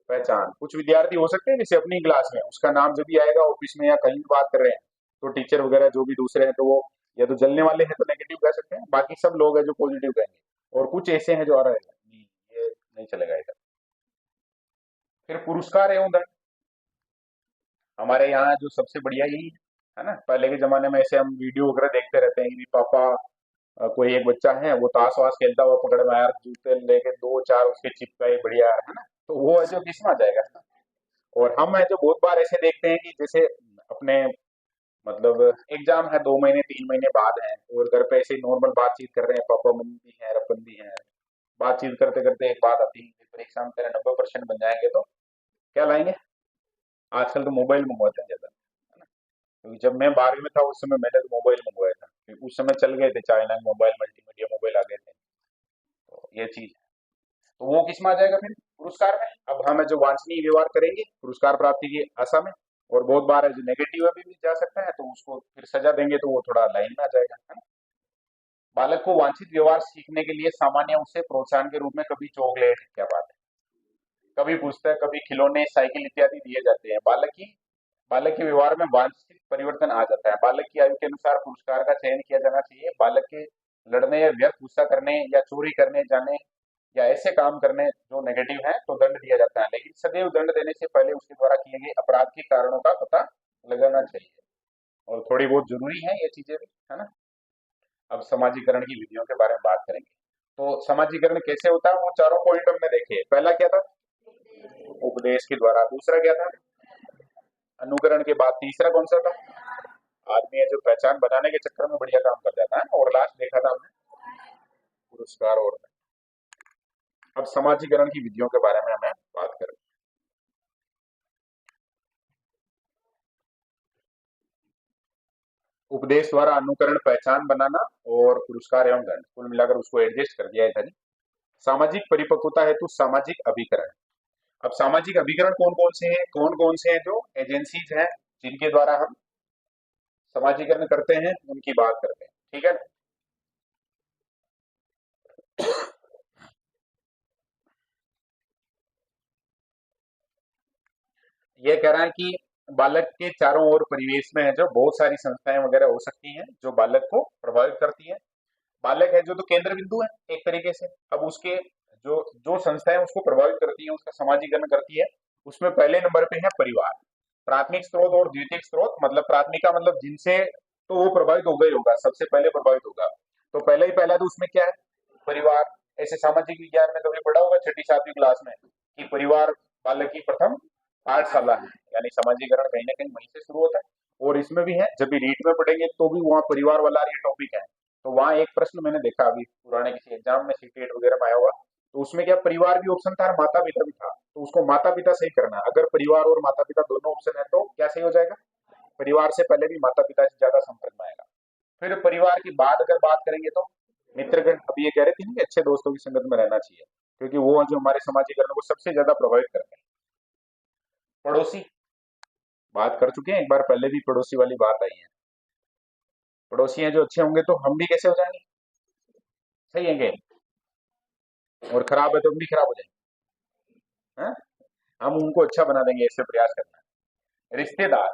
पहचान। कुछ विद्यार्थी हो सकते हैं जैसे अपनी क्लास में उसका नाम जब भी आएगा ऑफिस में या कहीं भी बात कर रहे हैं, तो टीचर वगैरह जो भी दूसरे हैं तो वो या तो जलने वाले हैं तो नेगेटिव कह सकते हैं, बाकी सब लोग हैं जो पॉजिटिव कहेंगे। और कुछ ऐसे हैं जो आ रहे हैं नहीं, ये नहीं चलेगा इधर। फिर पुरस्कार एवं दंड, हमारे यहाँ जो सबसे बढ़िया यही है ना। पहले के जमाने में ऐसे हम वीडियो वगैरह देखते रहते हैं कि पापा, कोई एक बच्चा है वो ताश वाश खेलता हुआ पकड़ में आया, जूते लेके दो चार उसके चिपकाए बढ़िया, है ना। तो वो है जो किस्म आ जाएगा। और हम है जो बहुत बार ऐसे देखते हैं कि जैसे अपने मतलब एग्जाम है 2 महीने 3 महीने बाद है, और घर पे ऐसे नॉर्मल बातचीत कर रहे हैं, पापा मम्मी भी है, अपन भी है, बातचीत करते करते एक बात आती है कि परीक्षा में तेरे 90% बन जाएंगे तो क्या लाएंगे। आजकल तो मोबाइल मंगवाते हैं ज्यादा, है ना। क्योंकि जब मैं 12वीं में था उस समय मैंने तो मोबाइल मंगवाया था, क्योंकि उस समय चल गए थे चाइना के मोबाइल, मल्टीमीडिया मोबाइल आ गए थे। तो ये चीज, तो वो किस में आ जाएगा फिर, पुरस्कार में। अब हम जो वांछनीय व्यवहार करेंगे पुरस्कार प्राप्ति की आशा में, और बहुत बार है जो नेगेटिव अभी भी जा सकता है, तो उसको फिर सजा देंगे तो वो थोड़ा लाइन में आ जाएगा, है ना। बालक को वांछित व्यवहार सीखने के लिए सामान्य उसे प्रोत्साहन के रूप में कभी चॉकलेट, क्या बात है, कभी पुस्तक, कभी खिलौने, साइकिल इत्यादि दिए जाते हैं। बालक के व्यवहार में वांछित परिवर्तन आ जाता है। बालक की आयु के अनुसार पुरस्कार का चयन किया जाना चाहिए। बालक के लड़ने या व्यर्थ गुस्सा करने या चोरी करने जाने या ऐसे काम करने जो नेगेटिव है तो दंड दिया जाता है, लेकिन सदैव दंड देने से पहले उसके द्वारा किए गए अपराध के कारणों का पता लगाना चाहिए। और थोड़ी बहुत जरूरी है ये चीजें भी, है ना। अब समाजीकरण की विधियों के बारे में बात करेंगे। तो समाजीकरण कैसे होता है वो चारों पॉइंट हमने देखे। पहला क्या था, उपदेश के द्वारा। दूसरा क्या था, अनुकरण के बाद। तीसरा कौन सा था, आदमी है जो पहचान बनाने के चक्कर में बढ़िया काम कर जाता है। और लास्ट देखा था हमने पुरस्कार और। अब समाजीकरण की विधियों के बारे में हमें बात करें। उपदेश द्वारा, अनुकरण, पहचान बनाना और पुरस्कार एवं दंड, कुल मिलाकर उसको एडजस्ट कर दिया है इधर ही। सामाजिक परिपक्वता हेतु सामाजिक अभिकरण। अब सामाजिक अभिकरण कौन कौन से हैं, कौन कौन से हैं जो एजेंसीज हैं जिनके द्वारा हम समाजीकरण करते हैं उनकी बात करते हैं, ठीक है। ये कह रहा है कि बालक के चारों ओर परिवेश में है जो बहुत सारी संस्थाएं वगैरह हो सकती हैं जो बालक को प्रभावित करती हैं। बालक है जो तो केंद्र बिंदु है एक तरीके से। अब उसके जो जो संस्थाएं उसको प्रभावित करती हैं, उसका समाजीकरण करती है, उसमें पहले नंबर पे है परिवार। प्राथमिक स्रोत और द्वितीयक स्रोत, मतलब प्राथमिका मतलब जिनसे तो वो प्रभावित होगा ही होगा, सबसे पहले प्रभावित होगा। तो पहले ही पहला तो उसमें क्या है, परिवार। ऐसे सामाजिक विज्ञान में कभी पढ़ा होगा छठी सातवीं क्लास में कि परिवार बालक की प्रथम पाठशाला है, यानी समाजीकरण कहीं ना कहीं वहीं से शुरू होता है। और इसमें भी है, जब भी रीट में पढ़ेंगे तो भी वहाँ परिवार वाला ये टॉपिक है। तो वहाँ एक प्रश्न मैंने देखा अभी पुराने किसी एग्जाम में, सीटेट वगैरह में आया हुआ, तो उसमें क्या परिवार भी ऑप्शन था और माता पिता भी था। तो उसको माता पिता सही करना है। अगर परिवार और माता पिता दोनों ऑप्शन है तो क्या सही हो जाएगा, परिवार से पहले भी माता पिता से ज्यादा संपर्क में आएगा। फिर परिवार की बात अगर बात करेंगे तो मित्रगण, अभी ये कह रहे थे ना कि अच्छे दोस्तों की संगत में रहना चाहिए, क्योंकि वो जो हमारे समाजीकरण को सबसे ज्यादा प्रभावित करते हैं। पड़ोसी, बात कर चुके हैं एक बार पहले भी, पड़ोसी वाली बात आई है। पड़ोसी हैं जो अच्छे होंगे तो हम भी कैसे हो जाएंगे, सही है, और खराब है तो हम भी खराब हो जाएंगे, हैं? हम उनको अच्छा बना देंगे, ऐसे प्रयास करना है। रिश्तेदार,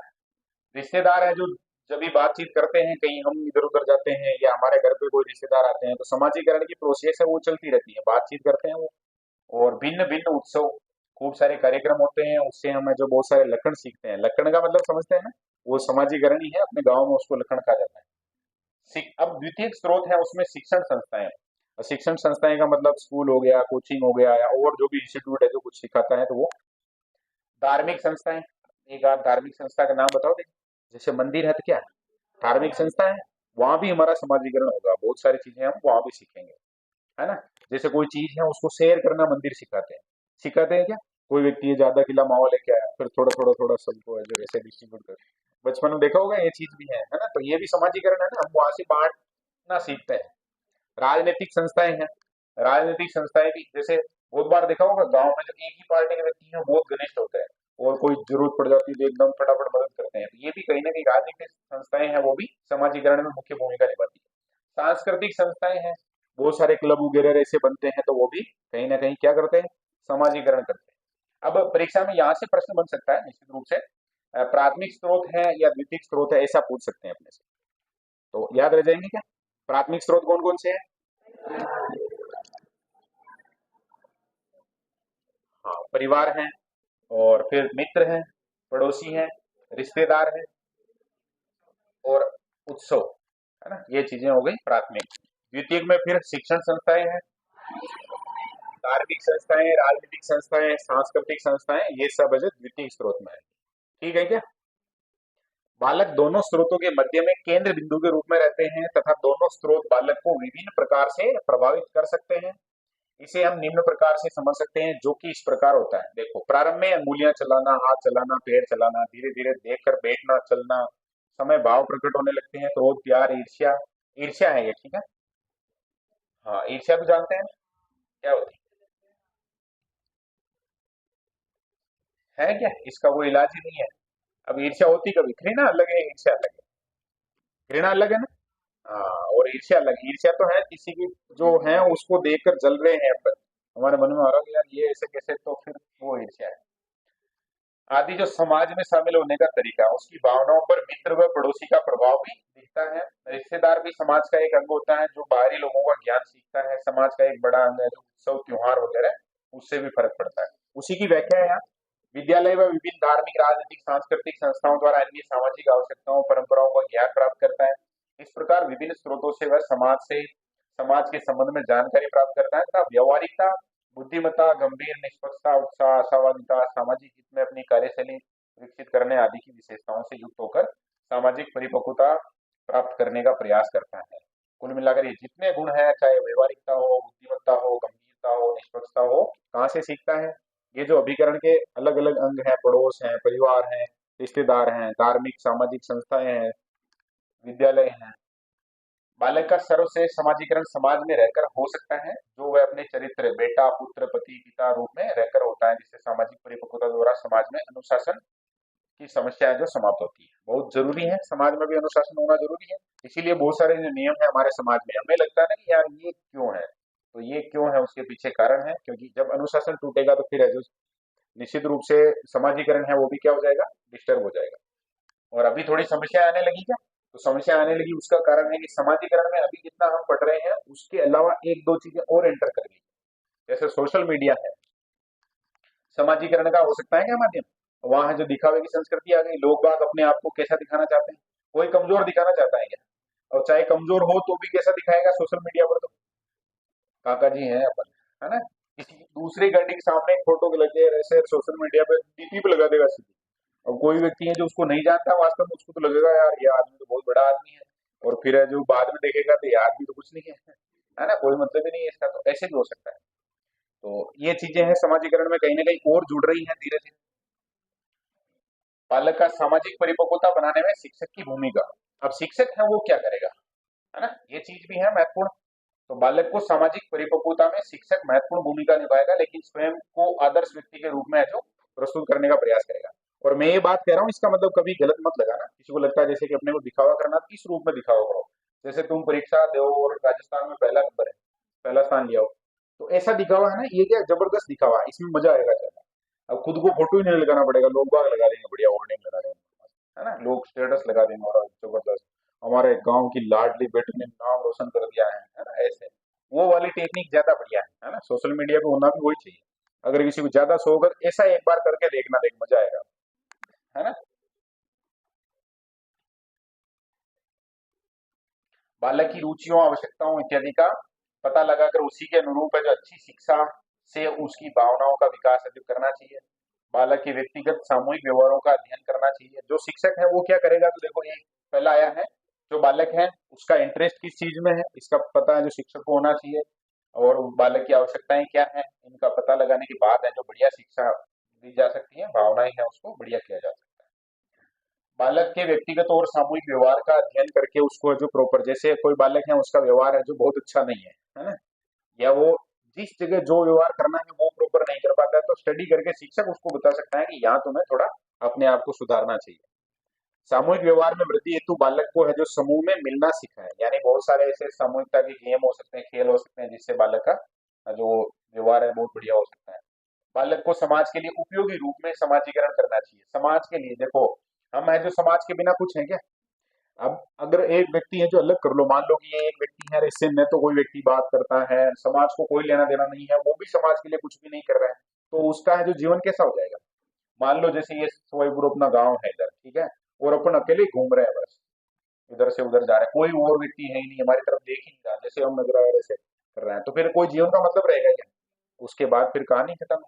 रिश्तेदार है जो जब भी बातचीत करते हैं, कहीं हम इधर उधर जाते हैं या हमारे घर पे कोई रिश्तेदार आते हैं तो समाजीकरण की प्रोसेस है वो चलती रहती है, बातचीत करते हैं वो। और भिन्न भिन्न उत्सव, खूब सारे कार्यक्रम होते हैं, उससे हमें जो बहुत सारे लक्षण सीखते हैं। लक्षण का मतलब समझते हैं ना, वो समाजीकरण ही है, अपने गाँव में उसको लक्षण कहा जाता है। अब द्वितीय स्रोत है उसमें शिक्षण संस्थाएं। और शिक्षण संस्थाएं का मतलब स्कूल हो गया, कोचिंग हो गया, या और जो भी इंस्टीट्यूट है जो कुछ सिखाता है तो वो। धार्मिक संस्थाएं, एक आध धार्मिक संस्था का नाम बताओ दे, जैसे मंदिर है तो क्या है? धार्मिक संस्था है, वहां भी हमारा समाजीकरण होगा, बहुत सारी चीजें हम वहां भी सीखेंगे, है ना। जैसे कोई चीज है उसको शेयर करना मंदिर सिखाते हैं, सिखाते हैं क्या, कोई व्यक्ति है ज्यादा किला मावा लेके आया, फिर थोड़ा थोड़ा थोड़ा सबको है जो ऐसे डिस्ट्रीब्यूट कर। बचपन में देखा होगा ये चीज भी है ना। तो ये भी समाजीकरण है ना, हम वहां से बांटना सीखते हैं। राजनीतिक संस्थाएं हैं, राजनीतिक संस्थाएं भी जैसे बहुत बार देखा होगा गांव में जो एक ही पार्टी के व्यक्ति हैं बहुत घनिष्ठ होते हैं, और कोई जरूरत पड़ जाती है तो एकदम फटाफट मदद करते हैं। तो ये भी कहीं ना कहीं राजनीतिक संस्थाएं हैं, वो भी समाजीकरण में मुख्य भूमिका निभाती है। सांस्कृतिक संस्थाएं हैं, बहुत सारे क्लब वगैरह ऐसे बनते हैं, तो वो भी कहीं ना कहीं क्या करते हैं, समाजीकरण करते हैं। अब परीक्षा में यहाँ से प्रश्न बन सकता है निश्चित रूप से, प्राथमिक स्रोत है या द्वितीय स्रोत है, ऐसा पूछ सकते हैं अपने से। तो याद रह जाएंगे क्या, प्राथमिक स्रोत कौन कौन से हैं? हाँ, परिवार है, और फिर मित्र हैं, पड़ोसी हैं, रिश्तेदार हैं, और उत्सव, है ना। ये चीजें हो गई प्राथमिक। द्वितीय में फिर शिक्षण संस्थाएं हैं, धार्मिक संस्थाएं, राजनीतिक संस्थाएं, सांस्कृतिक संस्थाएं, ये सब है जो द्वितीय स्रोत में है। ठीक है क्या। बालक दोनों स्रोतों के मध्य में केंद्र बिंदु के रूप में रहते हैं तथा दोनों स्रोत बालक को विभिन्न प्रकार से प्रभावित कर सकते हैं। इसे हम निम्न प्रकार से समझ सकते हैं, जो कि इस प्रकार होता है। देखो, प्रारंभ में अंगुलियां चलाना, हाथ चलाना, पैर चलाना, धीरे धीरे देखकर बैठना, चलना, समय भाव प्रकट होने लगते हैं, क्रोध, प्यार, ईर्ष्या। ईर्ष्या है ये, ठीक है। हाँ, ईर्ष्या भी जानते हैं क्या होती है क्या, इसका कोई इलाज ही नहीं है। अब ईर्ष्या होती कभी, घृणा अलग है, ईर्ष्या अलग है। घृणा अलग है ना, हाँ, और ईर्ष्या अलग, ईर्ष्या तो है किसी की जो है उसको देखकर जल रहे हैं अपन, हमारे मन में आ रहा है कि यार ये ऐसे कैसे, तो फिर वो ईर्ष्या है। आदि जो समाज में शामिल होने का तरीका है, उसकी भावनाओं पर मित्र व पड़ोसी का प्रभाव भी दिखता है। रिश्तेदार भी समाज का एक अंग होता है जो बाहरी लोगों का ज्ञान सीखता है। समाज का एक बड़ा अंग है जो उत्सव त्योहार वगैरह, उससे भी फर्क पड़ता है। उसी की व्याख्या है यहाँ। विद्यालय व विभिन्न धार्मिक, राजनीतिक, सांस्कृतिक संस्थाओं द्वारा अन्य सामाजिक आवश्यकताओं, परंपराओं का ज्ञान प्राप्त करता है। इस प्रकार विभिन्न स्रोतों से वह समाज के संबंध में जानकारी प्राप्त करता है तथा व्यवहारिकता, बुद्धिमत्ता, गंभीर निष्पक्षता, उत्साह, आशावादिता, सामाजिक हित में अपनी कार्यशैली विकसित करने आदि की विशेषताओं से युक्त होकर सामाजिक परिपक्वता प्राप्त करने का प्रयास करता है। कुल मिलाकर ये जितने गुण हैं, चाहे व्यवहारिकता हो, बुद्धिमत्ता हो, गंभीरता हो, निष्पक्षता हो, कहाँ से सीखता है? ये जो अभिकरण के अलग अलग अंग हैं, पड़ोस हैं, परिवार हैं, रिश्तेदार हैं, धार्मिक सामाजिक संस्थाएं हैं, विद्यालय हैं। बालक का सर्वश्रेष्ठ समाजीकरण समाज में रहकर हो सकता है, जो वह अपने चरित्र, बेटा, पुत्र, पति, पिता रूप में रहकर होता है, जिससे सामाजिक परिपक्वता द्वारा समाज में अनुशासन की समस्या है जो समाप्त होती है। बहुत जरूरी है, समाज में भी अनुशासन होना जरूरी है। इसीलिए बहुत सारे जो नियम है हमारे समाज में, हमें लगता है ना कि यार ये क्यों है, तो ये क्यों है उसके पीछे कारण है, क्योंकि जब अनुशासन टूटेगा तो फिर है जो निश्चित रूप से समाजीकरण है वो भी क्या हो जाएगा, डिस्टर्ब हो जाएगा। और अभी थोड़ी समस्या आने लगी क्या, तो समस्या आने लगी उसका कारण है कि समाजीकरण में अभी जितना हम पढ़ रहे हैं उसके अलावा एक दो चीजें और एंटर कर गई। जैसे सोशल मीडिया है, समाजीकरण का हो सकता है क्या माध्यम? वहां है जो दिखावे की संस्कृति आ गई, लोग बाग अपने आप को कैसा दिखाना चाहते हैं, कोई कमजोर दिखाना चाहता है क्या? और चाहे कमजोर हो तो भी कैसा दिखाएगा सोशल मीडिया पर, तो काका जी हैं अपन, है ना, किसी दूसरी गाड़ी के सामने एक फोटो लगे ऐसे सोशल मीडिया पे डीपी पे लगा देगा सीधी। और कोई व्यक्ति है जो उसको नहीं जानता वास्तव में, उसको तो लगेगा यार ये आदमी तो बहुत बड़ा आदमी है, और फिर है जो बाद में देखेगा तो ये आदमी तो कुछ नहीं है ना, कोई मतलब ही नहीं है इसका, तो ऐसे भी हो सकता है। तो ये चीजें हैं समाजीकरण में कहीं ना कहीं और जुड़ रही हैं धीरे धीरे। बालक का सामाजिक परिपक्वता बनाने में शिक्षक की भूमिका। अब शिक्षक है वो क्या करेगा, है ना, ये चीज भी है महत्वपूर्ण। तो बालक को सामाजिक परिपक्वता में शिक्षक महत्वपूर्ण भूमिका निभाएगा, लेकिन स्वयं को आदर्श व्यक्ति के रूप में जो प्रस्तुत करने का प्रयास करेगा। और मैं ये बात कह रहा हूँ, इसका मतलब कभी गलत मत लगाना, किसी को लगता है जैसे कि अपने को दिखावा करना, तो इस रूप में दिखावा करो। जैसे तुम परीक्षा दो और राजस्थान में पहला नंबर है, पहला स्थान लिया हो, तो ऐसा दिखावा है ना, ये क्या जबरदस्त दिखावा है, इसमें मजा आएगा ज्यादा। अब खुद को फोटो ही नहीं लगाना पड़ेगा, लोग बाग लगा देंगे, बढ़िया होर्डिंग लगा देंगे, है ना, लोग स्टेटस लगा देंगे और जबरदस्त, हमारे गांव की लाडली बेटी ने नाम रोशन कर दिया है ना, ऐसे। वो वाली टेक्निक ज्यादा बढ़िया है ना, सोशल मीडिया पे होना भी वही चाहिए। अगर किसी को ज्यादा शौक है, ऐसा एक बार करके देखना, देख मजा आएगा, है ना। बालक की रुचियों, आवश्यकताओं इत्यादि का पता लगाकर उसी के अनुरूप है जो अच्छी शिक्षा से उसकी भावनाओं का विकास है जो करना चाहिए। बालक के व्यक्तिगत सामूहिक व्यवहारों का अध्ययन करना चाहिए। जो शिक्षक है वो क्या करेगा, तो देखो ये पहला आया है, जो बालक है उसका इंटरेस्ट किस चीज में है, इसका पता है जो शिक्षक को होना चाहिए। और बालक की आवश्यकताएं क्या है, इनका पता लगाने के बाद है जो बढ़िया शिक्षा दी जा सकती है, भावनाएं हैं उसको बढ़िया किया जा सकता है। बालक के व्यक्तिगत और सामूहिक व्यवहार का अध्ययन करके उसको जो प्रॉपर, जैसे कोई बालक है उसका व्यवहार है जो बहुत अच्छा नहीं है ना, या वो जिस जगह जो व्यवहार करना है वो प्रॉपर नहीं कर पाता है, तो स्टडी करके शिक्षक उसको बता सकता है कि यहाँ तुम्हें थोड़ा अपने आप को सुधारना चाहिए। सामूहिक व्यवहार में वृद्धि हेतु बालक को है जो समूह में मिलना सिखाए, यानी बहुत सारे ऐसे सामूहिकता के गेम हो सकते हैं, खेल हो सकते हैं, जिससे बालक का जो व्यवहार है बहुत बढ़िया हो सकता है। बालक को समाज के लिए उपयोगी रूप में समाजीकरण करना चाहिए। समाज के लिए देखो, हम है जो समाज के बिना कुछ है क्या? अब अगर एक व्यक्ति है जो अलग कर लो, मान लो कि ये एक व्यक्ति है, इससे न तो कोई व्यक्ति बात करता है, समाज को कोई लेना देना नहीं है, वो भी समाज के लिए कुछ भी नहीं कर रहा है, तो उसका है जो जीवन कैसा हो जाएगा? मान लो जैसे ये सोईपुर अपना गांव है इधर, ठीक है, और अपन अकेले ही घूम रहे हैं बस, इधर से उधर जा रहे हैं, कोई और व्यक्ति है ही नहीं, हमारी तरफ देख ही नहीं रहा, जैसे हम नजर आ ऐसे कर रहे हैं, तो फिर कोई जीवन का मतलब रहेगा क्या? उसके बाद फिर कहानी खत्म।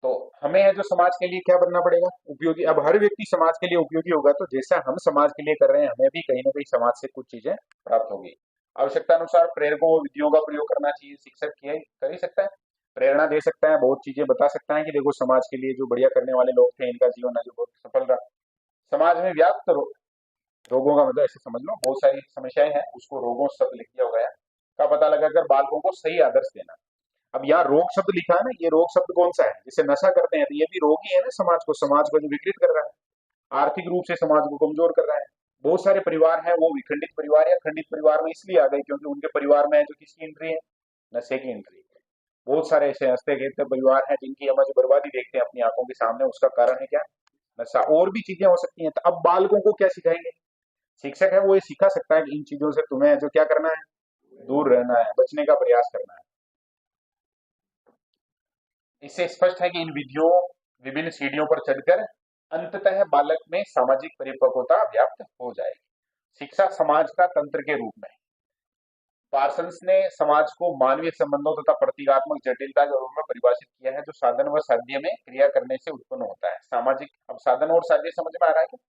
तो हमें है जो समाज के लिए क्या बनना पड़ेगा, उपयोगी। अब हर व्यक्ति समाज के लिए उपयोगी होगा, तो जैसा हम समाज के लिए कर रहे हैं हमें भी कहीं ना कहीं समाज से कुछ चीजें प्राप्त होगी। आवश्यकता अनुसार प्रेरकों और विधियों का प्रयोग करना चाहिए। शिक्षक किया कर ही सकता है, प्रेरणा दे सकता है, बहुत चीजें बता सकता है कि देखो समाज के लिए जो बढ़िया करने वाले लोग थे इनका जीवन है जो बहुत सफल रहा। समाज में व्याप्त रोगों का मतलब ऐसे समझ लो, बहुत सारी समस्याएं हैं, उसको रोगों शब्द लिख दिया गया का पता लगाकर बालकों को सही आदर्श देना। अब यहाँ रोग शब्द लिखा है ना, ये रोग शब्द कौन सा है? जैसे नशा करते हैं तो ये भी रोग ही है ना, समाज को जो विकृत कर रहा है, आर्थिक रूप से समाज को कमजोर कर रहा है। बहुत सारे परिवार हैं वो विखंडित परिवार या खंडित परिवार में इसलिए आ गए क्योंकि उनके परिवार में है जो किसकी एंट्री है, नशे की एंट्री है। बहुत सारे ऐसे हंसते खेलते परिवार हैं जिनकी हम आज बर्बादी देखते हैं अपनी आंखों के सामने, उसका कारण है क्या, नशा। और भी चीजें हो सकती हैं। तो अब बालकों को क्या सिखाएंगे, शिक्षक है वो ये सिखा सकता है कि इन चीजों से तुम्हें जो क्या करना है, दूर रहना है, बचने का प्रयास करना है। इससे स्पष्ट है कि इन विधियों विभिन्न सीढ़ियों पर चढ़कर अंततः बालक में सामाजिक परिपक्वता व्याप्त हो जाएगी। शिक्षा समाज का तंत्र के रूप में, पार्सन्स ने समाज को मानवीय संबंधों तथा प्रतीकात्मक जटिलता के रूप में परिभाषित किया है जो साधन व साध्य में क्रिया करने से उत्पन्न होता है। सामाजिक, अब साधन और साध्य समझ में आ रहा है क्या,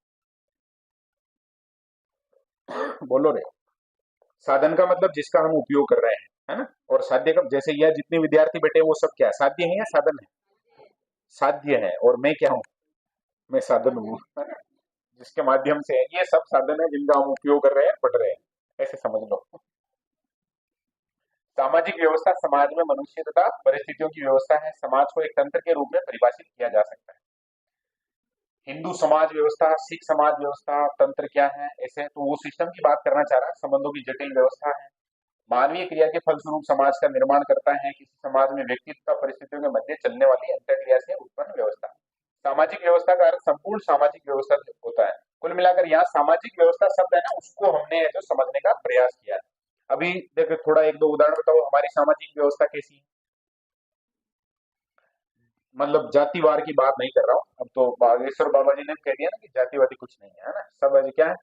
बोलो रे। साधन का मतलब जिसका हम उपयोग कर रहे हैं, है ना। और साध्य का, जैसे यह जितने विद्यार्थी बैठे वो सब क्या है, साध्य है या साधन है, साध्य है। और मैं क्या हूँ, मैं साधन हूँ, है ना? जिसके माध्यम से ये सब साधन है जिनका हम उपयोग कर रहे हैं, पढ़ रहे हैं, ऐसे समझ लो। सामाजिक व्यवस्था समाज में मनुष्य तथा परिस्थितियों की व्यवस्था है। समाज को एक तंत्र के रूप में परिभाषित किया जा सकता है। हिंदू समाज व्यवस्था, सिख समाज व्यवस्था, तंत्र क्या है, ऐसे तो वो सिस्टम की बात करना चाह रहा है, संबंधों की जटिल व्यवस्था है। मानवीय क्रिया के फलस्वरूप समाज का निर्माण करता है। किसी समाज में व्यक्ति तथा परिस्थितियों के मध्य चलने वाली अंतर्क्रिया से उत्पन्न व्यवस्था। सामाजिक व्यवस्था का अर्थ संपूर्ण सामाजिक व्यवस्था होता है। कुल मिलाकर यहाँ सामाजिक व्यवस्था शब्द है ना, उसको हमने जो समझने का प्रयास किया है। अभी देखो थोड़ा एक दो उदाहरण बताओ, हमारी सामाजिक व्यवस्था कैसी है। मतलब जातिवार की बात नहीं कर रहा हूँ, अब तो बागेश्वर बाबा जी ने कह दिया ना कि जातिवादी कुछ नहीं है, है ना। सब आज क्या है,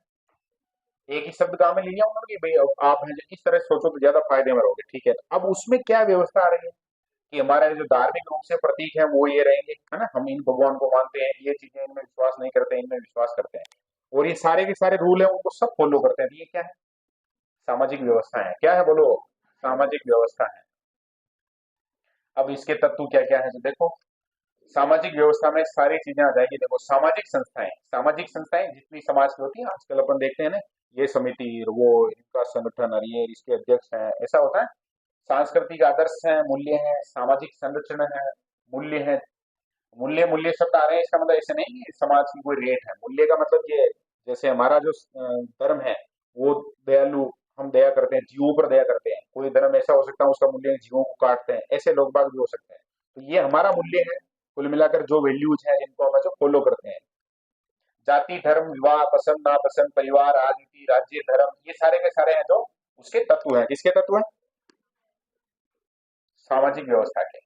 एक ही शब्द काम में ले लिया उन्होंने कि भाई अब आप हैं जो इस तरह सोचो तो ज्यादा फायदे में रहोगे, ठीक है। तो अब उसमें क्या व्यवस्था आ रही है कि हमारे जो धार्मिक रूप से प्रतीक है वो ये रहेंगे, है ना, हम इन भगवान को मानते हैं, ये चीजें इनमें विश्वास नहीं करते, इनमें विश्वास करते हैं, और ये सारे के सारे रूल है उनको सब फॉलो करते हैं। तो ये क्या है, सामाजिक व्यवस्था है। क्या है बोलो, सामाजिक व्यवस्था है। अब इसके तत्व क्या क्या है, तो देखो सामाजिक व्यवस्था में सारी चीजें आ जाएगी। देखो सामाजिक संस्थाएं, सामाजिक संस्थाएं जितनी समाज की होती है, आजकल अपन देखते हैं ना, ये समिति, वो इनका संगठन, और ये इसके अध्यक्ष हैं, ऐसा होता है। सांस्कृतिक आदर्श है, मूल्य है, सामाजिक संरचना है, मूल्य है। मूल्य, मूल्य शब्द आ रहे हैं, इसका मतलब ऐसे नहीं कि समाज की कोई रेट है। मूल्य का मतलब ये, जैसे हमारा जो धर्म है वो दयालु, हम दया करते हैं, जीवों पर दया करते हैं। कोई धर्म ऐसा हो सकता है उसका मूल्य है जीवों को काटते हैं, ऐसे लोग बाग भी हो सकते हैं। तो ये हमारा मूल्य है, कुल मिलाकर जो वैल्यूज है जिनको हम जो फॉलो करते हैं। जाति, धर्म, विवाह, पसंद नापसंद, परिवार, राजनीति, राज्य, धर्म, ये सारे के सारे हैं जो उसके तत्व हैं। किसके तत्व हैं, सामाजिक व्यवस्था के।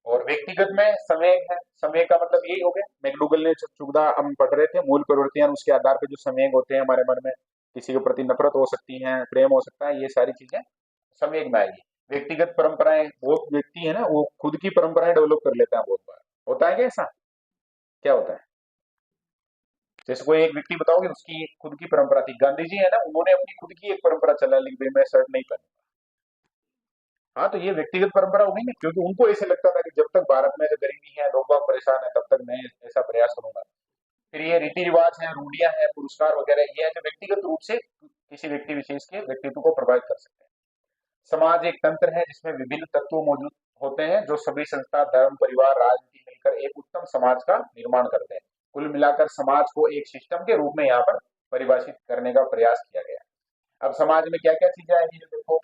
और व्यक्तिगत में संवेग है, संवेग का मतलब यही हो गया, मैकडूगल ने चुगदा हम पढ़ रहे थे, मूल प्रवृत्तियां, उसके आधार पर जो संवेग होते हैं हमारे मन में, किसी के प्रति नफरत हो सकती है, प्रेम हो सकता है, ये सारी चीजें संवेग में आएगी। व्यक्तिगत परंपराएं, बहुत व्यक्ति है ना वो खुद की परंपराएं डेवलप कर लेता है, बहुत बार होता है क्या ऐसा, क्या होता है। जैसे कोई एक व्यक्ति बताओ कि उसकी खुद की परंपरा थी, गांधी जी है ना, उन्होंने अपनी खुद की एक परंपरा चला ली, भाई मैं शर्ट नहीं पहनूंगा। हाँ, तो ये व्यक्तिगत परंपरा हो गई ना, क्योंकि उनको ऐसे लगता था कि जब तक भारत में जो गरीबी है, लोग बाग परेशान है, तब तक मैं ऐसा प्रयास करूंगा। फिर ये रीति रिवाज है, रूढ़ियां हैं, पुरस्कार वगैरह, ये है जो व्यक्तिगत रूप से किसी व्यक्ति विशेष के व्यक्तित्व को प्रभावित कर सकते हैं। समाज एक तंत्र है जिसमें विभिन्न तत्व मौजूद होते हैं जो सभी संस्था, धर्म, परिवार, राजनीति मिलकर एक उत्तम समाज का निर्माण करते हैं। कुल मिलाकर समाज को एक सिस्टम के रूप में यहाँ पर परिभाषित करने का प्रयास किया गया है। अब समाज में क्या क्या चीजें आएंगी, देखो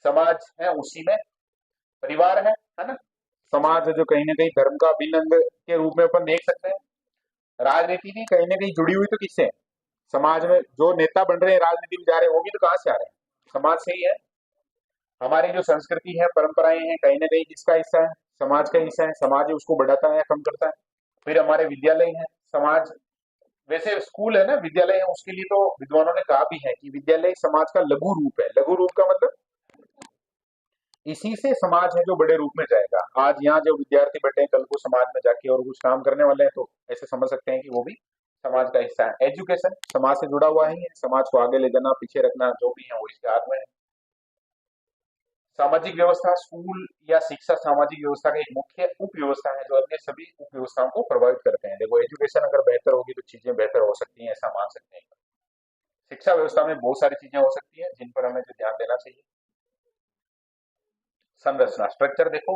समाज है उसी में परिवार है ना। समाज जो कहीं ना कहीं धर्म का अभिन्न अंग के रूप में अपन देख सकते हैं। राजनीति भी कहीं ना कहीं जुड़ी हुई तो किससे है? समाज में जो नेता बन रहे हैं, राजनीति में जा रहे हैं, वो भी तो कहाँ से आ रहे हैं, समाज से ही है। हमारी जो संस्कृति है, परंपराएं हैं, कहीं ना कहीं किसका हिस्सा है, समाज का हिस्सा है। समाज ही उसको बढ़ाता है या कम करता है। फिर हमारे विद्यालय है, समाज, वैसे स्कूल है ना, विद्यालय है, उसके लिए तो विद्वानों ने कहा भी है कि विद्यालय समाज का लघु रूप है। लघु रूप का मतलब इसी से समाज है जो बड़े रूप में जाएगा। आज यहाँ जो विद्यार्थी बैठे हैं, कल को समाज में जाके और कुछ काम करने वाले हैं, तो ऐसे समझ सकते हैं कि वो भी समाज का हिस्सा है। एजुकेशन समाज से जुड़ा हुआ ही है, समाज को आगे ले जाना, पीछे रखना, जो भी है वो इसके हाथ में है। सामाजिक व्यवस्था, स्कूल या शिक्षा सामाजिक व्यवस्था का एक मुख्य उप व्यवस्था है जो अन्य सभी उप व्यवस्थाओं को प्रभावित करते हैं। देखो एजुकेशन अगर बेहतर होगी तो चीजें बेहतर हो सकती हैं, ऐसा मान सकते हैं। शिक्षा व्यवस्था में बहुत सारी चीजें हो सकती है जिन पर हमें जो ध्यान देना चाहिए। संरचना, स्ट्रक्चर देखो,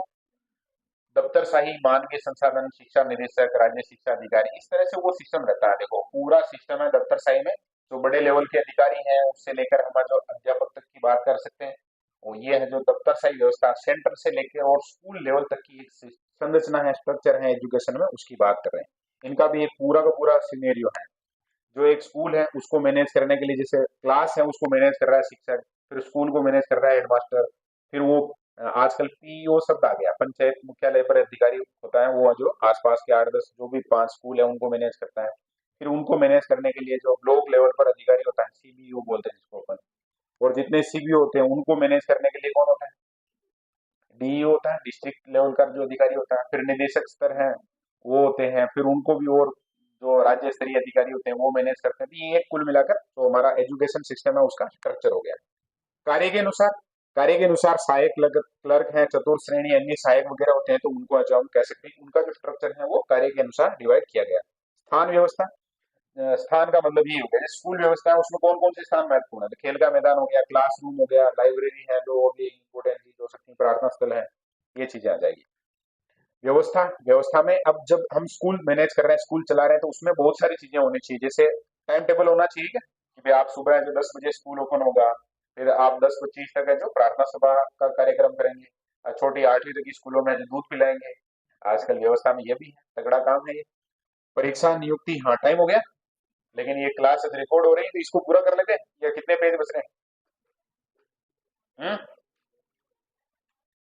दफ्तर शाही, मानवीय संसाधन, शिक्षा निदेशक, राज्य शिक्षा अधिकारी, इस तरह से वो सिस्टम रहता है। देखो पूरा सिस्टम है दफ्तर शाही में, जो बड़े लेवल के अधिकारी हैं उससे लेकर हमारे जो अध्यापक तक की बात कर सकते हैं। और ये है जो दफ्तर सा व्यवस्था सेंटर से लेकर और स्कूल लेवल तक की एक संरचना है, स्ट्रक्चर है एजुकेशन में, उसकी बात कर रहे हैं। इनका भी एक पूरा का पूरा सिनेरियो है। जो एक स्कूल है उसको मैनेज करने के लिए, जैसे क्लास है उसको मैनेज कर रहा है शिक्षक, फिर स्कूल को मैनेज कर रहा है हेडमास्टर, फिर वो आजकल पीईओ शब्द आ गया, पंचायत मुख्यालय पर अधिकारी होता है, वो जो आसपास के 8-10 जो भी 5 स्कूल है उनको मैनेज करता है। फिर उनको मैनेज करने के लिए जो ब्लॉक लेवल पर अधिकारी होता है, सीबीओ बोलते हैं जिसको अपन, और जितने सीबीओ होते हैं उनको मैनेज करने के लिए कौन होता है, डीईओ होता है, डिस्ट्रिक्ट लेवल का जो अधिकारी होता है। फिर निदेशक स्तर है वो होते हैं, फिर उनको भी, और जो राज्य स्तरीय अधिकारी होते हैं वो मैनेज करते हैं। तो ये एक कुल मिलाकर जो हमारा एजुकेशन सिस्टम है उसका स्ट्रक्चर हो गया। कार्य के अनुसार, सहायक क्लर्क है, चतुर्थ श्रेणी अन्य सहायक वगैरह होते हैं, तो उनको जो हम कह सकते हैं उनका जो स्ट्रक्चर है वो कार्य के अनुसार डिवाइड किया गया। स्थान व्यवस्था, स्थान का मतलब ये हो गया, जैसे स्कूल व्यवस्था है उसमें कौन कौन से स्थान महत्वपूर्ण है, तो खेल का मैदान हो गया, क्लासरूम हो गया, लाइब्रेरी है, जो होगी इंपोर्टेंट चीज हो सकती है, प्रार्थना स्थल है, ये चीजें आ जाएगी। व्यवस्था, में अब जब हम स्कूल मैनेज कर रहे हैं, स्कूल चला रहे हैं, तो उसमें बहुत सारी चीजें होनी चाहिए। जैसे टाइम टेबल होना चाहिए क्या, कि भाई आप सुबह जो 10 बजे स्कूल ओपन होगा, फिर आप 10:25 तक है जो प्रार्थना सभा का कार्यक्रम करेंगे, और छोटी 8वीं तक की स्कूलों में जो दूध पिलाएंगे। आजकल व्यवस्था में ये भी है, तगड़ा काम है ये। परीक्षा नियुक्ति, हाँ टाइम हो गया, लेकिन ये क्लास रिकॉर्ड हो रही है तो इसको पूरा कर लेते हैं, या कितने पेज बच रहे हैं?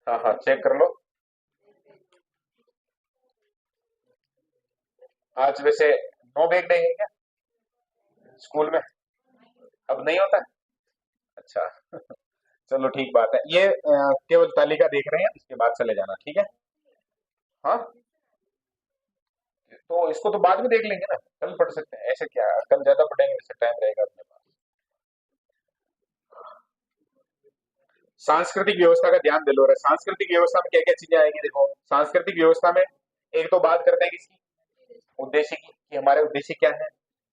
हाँ हाँ, चेक कर लो। आज वैसे नो बैग डे है क्या स्कूल में? अब नहीं होता? अच्छा। चलो ठीक बात है, ये केवल तालिका देख रहे हैं, इसके बाद चले जाना, ठीक है। हाँ, तो इसको तो बाद में देख लेंगे ना, कल पढ़ सकते हैं, ऐसे क्या, कल ज्यादा पढ़ेंगे, वैसे टाइम रहेगा अपने पास। सांस्कृतिक व्यवस्था का ध्यान दिलो रहे, सांस्कृतिक व्यवस्था में क्या क्या चीजें आएगी, देखो सांस्कृतिक व्यवस्था में एक तो बात करते हैं किसकी, उद्देश्य की, कि हमारे उद्देश्य क्या है।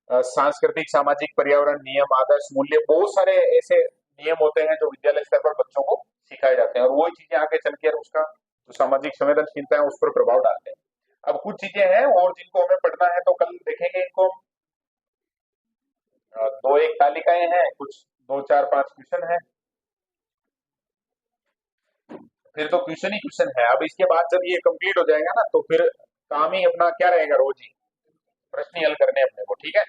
सांस्कृतिक, सामाजिक, पर्यावरण, नियम, आदर्श, मूल्य, बहुत सारे ऐसे नियम होते हैं जो विद्यालय स्तर पर बच्चों को सिखाए जाते हैं, और वही चीजें आगे चल के उसका जो सामाजिक संवेदनशीलता है उस पर प्रभाव डालते हैं। अब कुछ चीजें हैं और जिनको हमें पढ़ना है, तो कल देखेंगे इनको। दो एक तालिकाएं हैं, कुछ 2 4 5 क्वेश्चन है, फिर तो क्वेश्चन ही क्वेश्चन है। अब इसके बाद जब ये कंप्लीट हो जाएगा ना, तो फिर काम ही अपना क्या रहेगा, रोज ही प्रश्न ही हल करने अपने को, ठीक है।